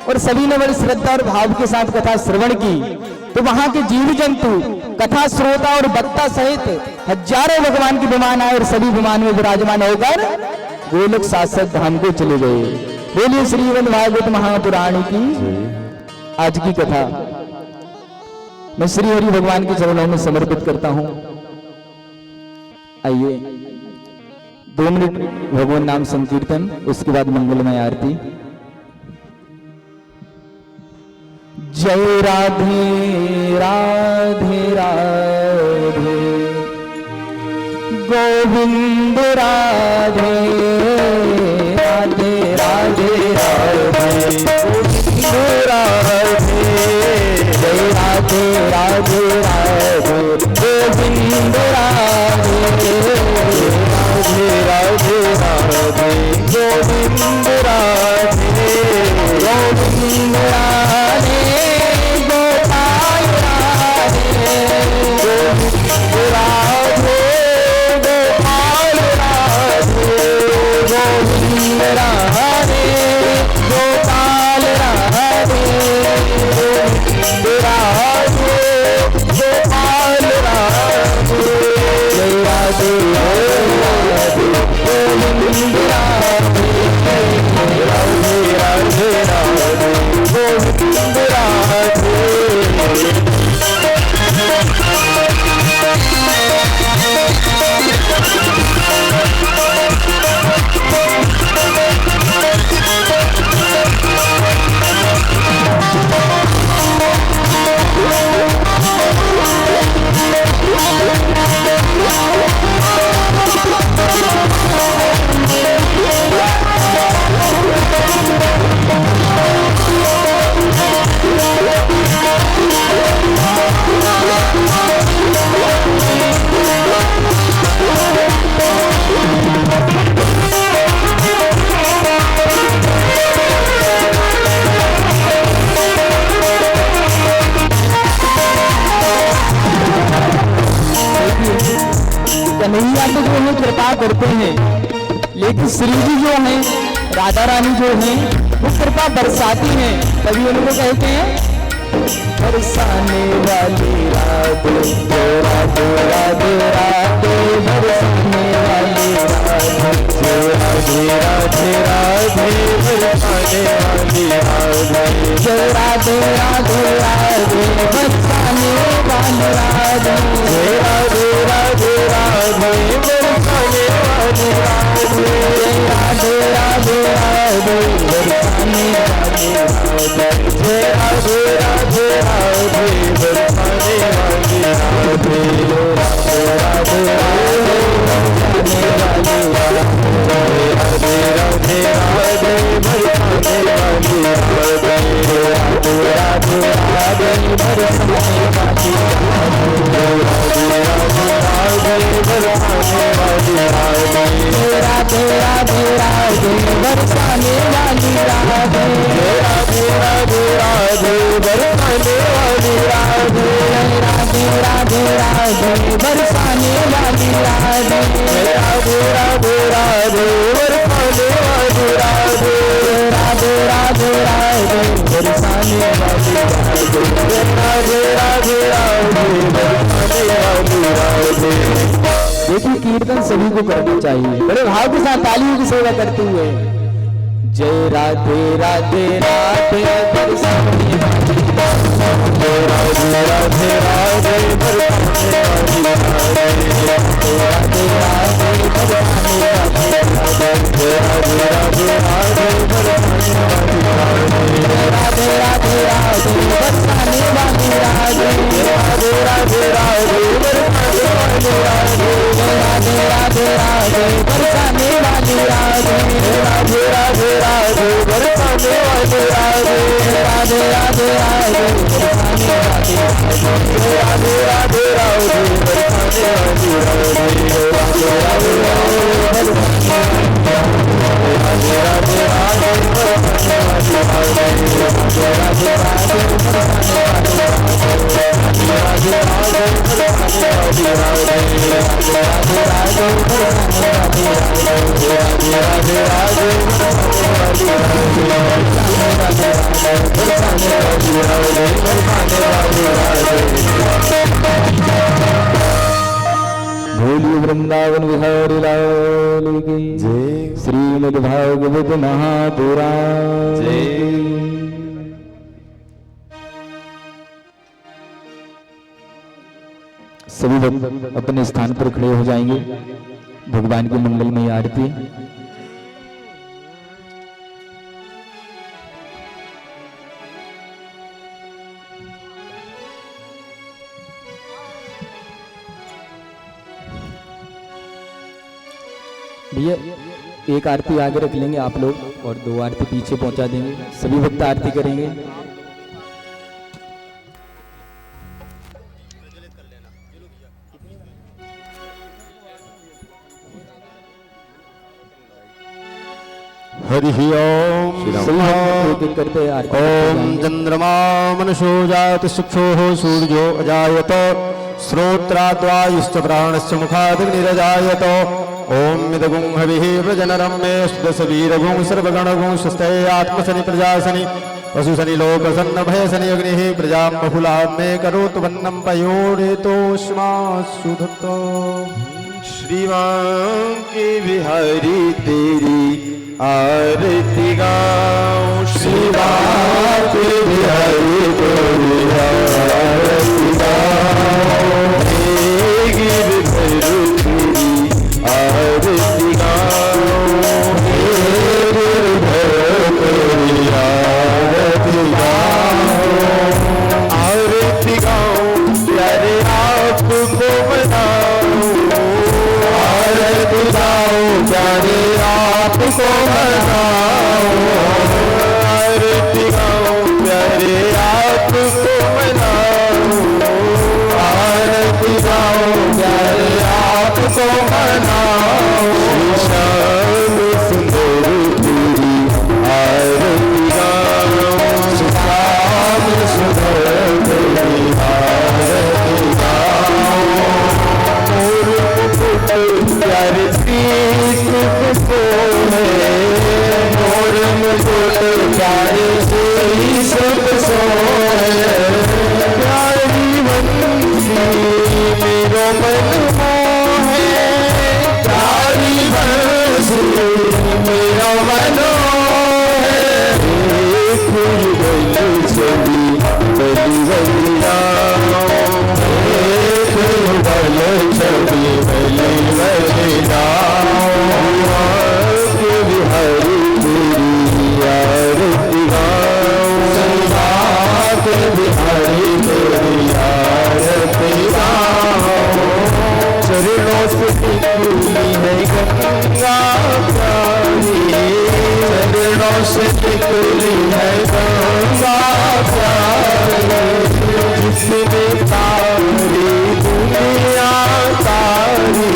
और सभी ने बड़ी श्रद्धा और भाव के साथ कथा श्रवण की। तो वहां के जीव जंतु, कथा श्रोता और वक्ता सहित हजारों भगवान के विमान आए और सभी विमान में विराजमान होकर गोलोक शाश्वत धाम को चले गए। बोलिए श्रीमद् भागवत महापुराण की आज की कथा मैं श्री हरि भगवान के चरणों में समर्पित करता हूं। आइए 2 मिनट भगवान नाम संकीर्तन, उसके बाद मंगलमय आरती। जय राधे राधे राधे गोविंद राधे राधे राधे राधे गोविंद राधे। जय राधे राधे राधे गोविंद राधे राधे राधे राधे गोविंद राधे गोविंद राधे गोपाल राधे गोविंद राधे गोपाल राधे गोविंद राधे गोपाल राधे गोविंद राधे गोपाल राधे। जय राधे राधे गोविंद राधे मैया तो जो है कृपा करते हैं, लेकिन श्री जी जो हैं, राधा रानी जो हैं, वो कृपा बरसाती हैं। तभी उनको कहते हैं बरसाने वाली राधे, राधे राधे राधे, बरसाने वाली राधे, राधे राधे राधे बरसाने वाली राधे, जय राधे राधे राधे, बरसाने वाली राधे, जय राधे राधे राधे बरसाने वाली राधे, जय राधे राधे राधे, बरसाने वाली राधे, जय राधे राधे राधे बरसाने वाली राधे, राधे राधे राधे, बरसाने वाली राधे, राधे राधे राधे बरसाने वाली राधे, राधे राधे राधे, बरसाने वाली राधे, राधे राधे बरसाने वाली राधे, राधे राधे राधे बरसाने वाली राधे, राधे राधे राधे बरसाने वाली राधे, राधे राधे राधे बरसाने वाली राधे, राधे राधे राधे बरसाने वाली राधे, राधे राधे राधे बरसाने वाली राधे। देखिए कीर्तन सभी को करना चाहिए, बड़े भाव के साथ तालियों की सेवा करते हुए। जय राधे राधे राधे बरसाने वाली राधे, राधे राधे राधे बरसाने वाली राधे, राधे राधे बरसाने वाली राधे, राधे राधे राधे बरसाने वाली राधे, राधे राधे राधे बरसाने वाली राधे, राधे राधे राधे बरसाने वाली राधे, राधे राधे राधे बरसाने वाली राधे, राधे राधे राधे बरसाने वाली राधे, राधे राधे राधे बरसाने वाली राधे, राधे राधे राधे बरसाने वाली राधे, राधे राधे राधे राधे राधे राधे बरसाने वाली राधे, राधे राधे राधे बरसाने वाली राधे, राधे राधे बरसाने वाली राधे, राधे राधे राधे बरसाने वाली राधे, राधे राधे राधे बरसाने वाली राधे, राधे राधे बरसाने वाली राधे, बरसाने वाली राधे। बोलिए वृंदावन बिहारी लाल की जय। श्रीमद् भागवत महापुराण जय। सभी भक्त अपने स्थान पर खड़े हो जाएंगे। भगवान की मंगलमय आरती। भैया एक आरती आगे रख लेंगे आप लोग और 2 आरती पीछे पहुंचा देंगे। सभी भक्त आरती करेंगे। हरि ओम एक एक करते आरती ओम चंद्रमा मनुषो जात सुक्षो सूर्यो अजायत श्रोत्राद्वायुश्च प्राणस्य मुखादग्निरजायत ओम मिदगुं हविः प्रजनरं मे सुदसवीरगुं सर्वगणगुं स्वस्ते आत्मसनि प्रजासनि वसुसनि लोकसन्न भयसनि अग्निः प्रजां बहुलां मे करोतु वन्नं पयोरितोष्मासुधत्त। श्रीवां की बिहारी तेरी आरती गाऊं, श्रीवां की बिहारी तेरी आरती गाऊं, गिरधर तेरी आरती गाऊं, गिरधर तेरी आरती गाऊं, आरती गाऊं प्यारे आपको मनाऊं, आरती गाऊं प्यारे आपको मनाऊं, आरती गाऊं प्यारे आपको मनाऊं, आरती गाऊं प्यारे आपको मनाऊं, श्याम सुंदर तेरी आरती गाऊं, श्याम सुंदर तेरी आरती गाऊं, मोर मुकुट हरि राम एक बल छवि बलि बलि राम हरि तेरी आरती गाऊं बिहारी तेरी आरती गाऊं चरणों से निकली है गंगा प्यारी चरणों से निकली है गंगा प्यारी जिसने तारी दुनिया तारी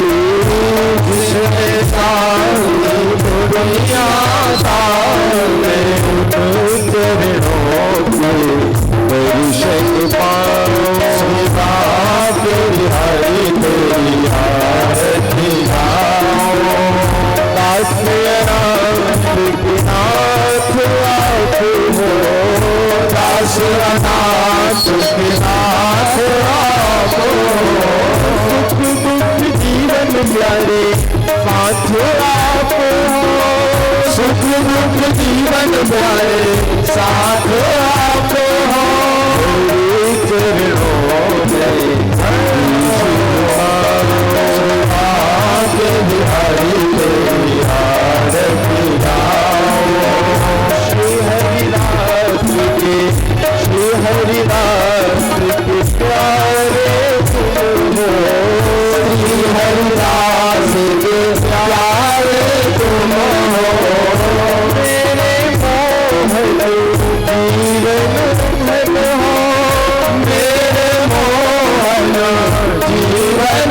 जिसने तारी दुनिया तारे चरणों के दर्शन पाओ हरि तेरी आरती गाओ दास नाथ आप हो दास नाथ आप हो सुख दुख जीवन प्यारे साथ आप हो सुख दुख जीवन प्यारे साथ आप हो चरणों में बिहारी तेरी आरती गाओ श्री हरिदास के श्री हरिदास के प्यारे तुम हो श्री हरिदास के प्यारे तुम हो मेरे मोहन जीवन हो मेरे मोहन जीवन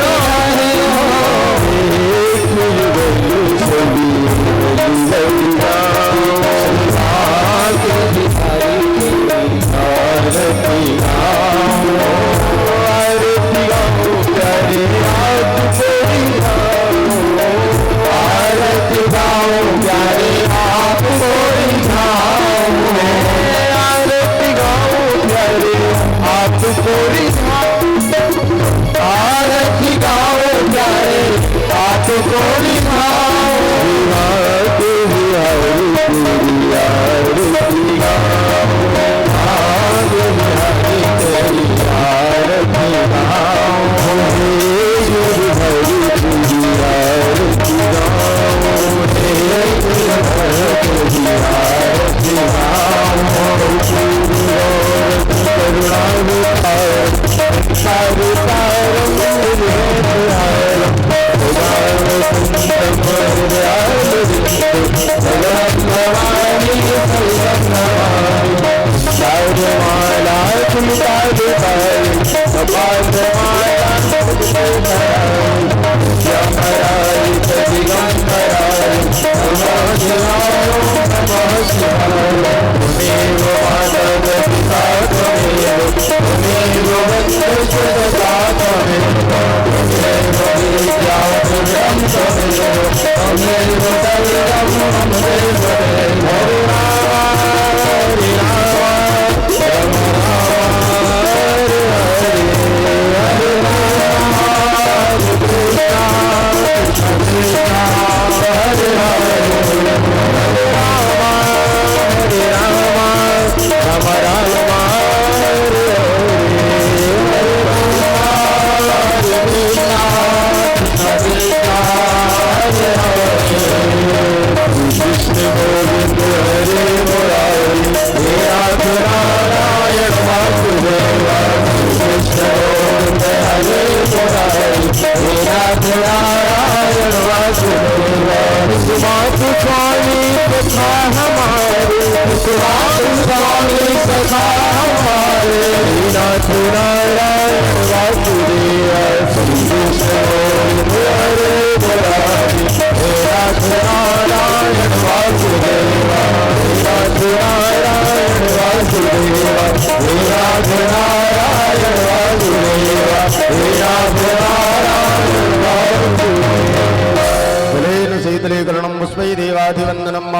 देवाधिवंदनम्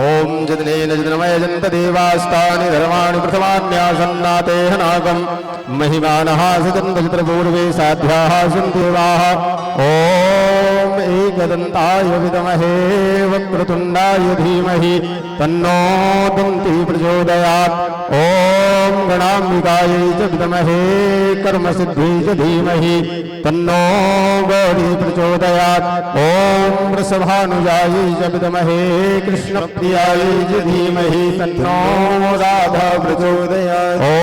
ओम जदनेन जदनमय जंत देवास्तानि धर्माणि प्रथमान्यासन्नातेह नागम् महिमानः सदन्तचित्रपूर्वे साध्याः सन्ति देवाः ओम एकदन्ताय विद्महे वक्रतुण्डाय धीमहि तन्नो दन्ती प्रचोदयात्। ॐ गणाम्बिकायै च विद्महे कर्मसिद्धियै च धीमहि तन्नो गौरी प्रचोदयात्। ॐ वृषभानुजायै च विद्महे कृष्णप्रियायै च धीमहि तन्नो राधा प्रचोदयात्।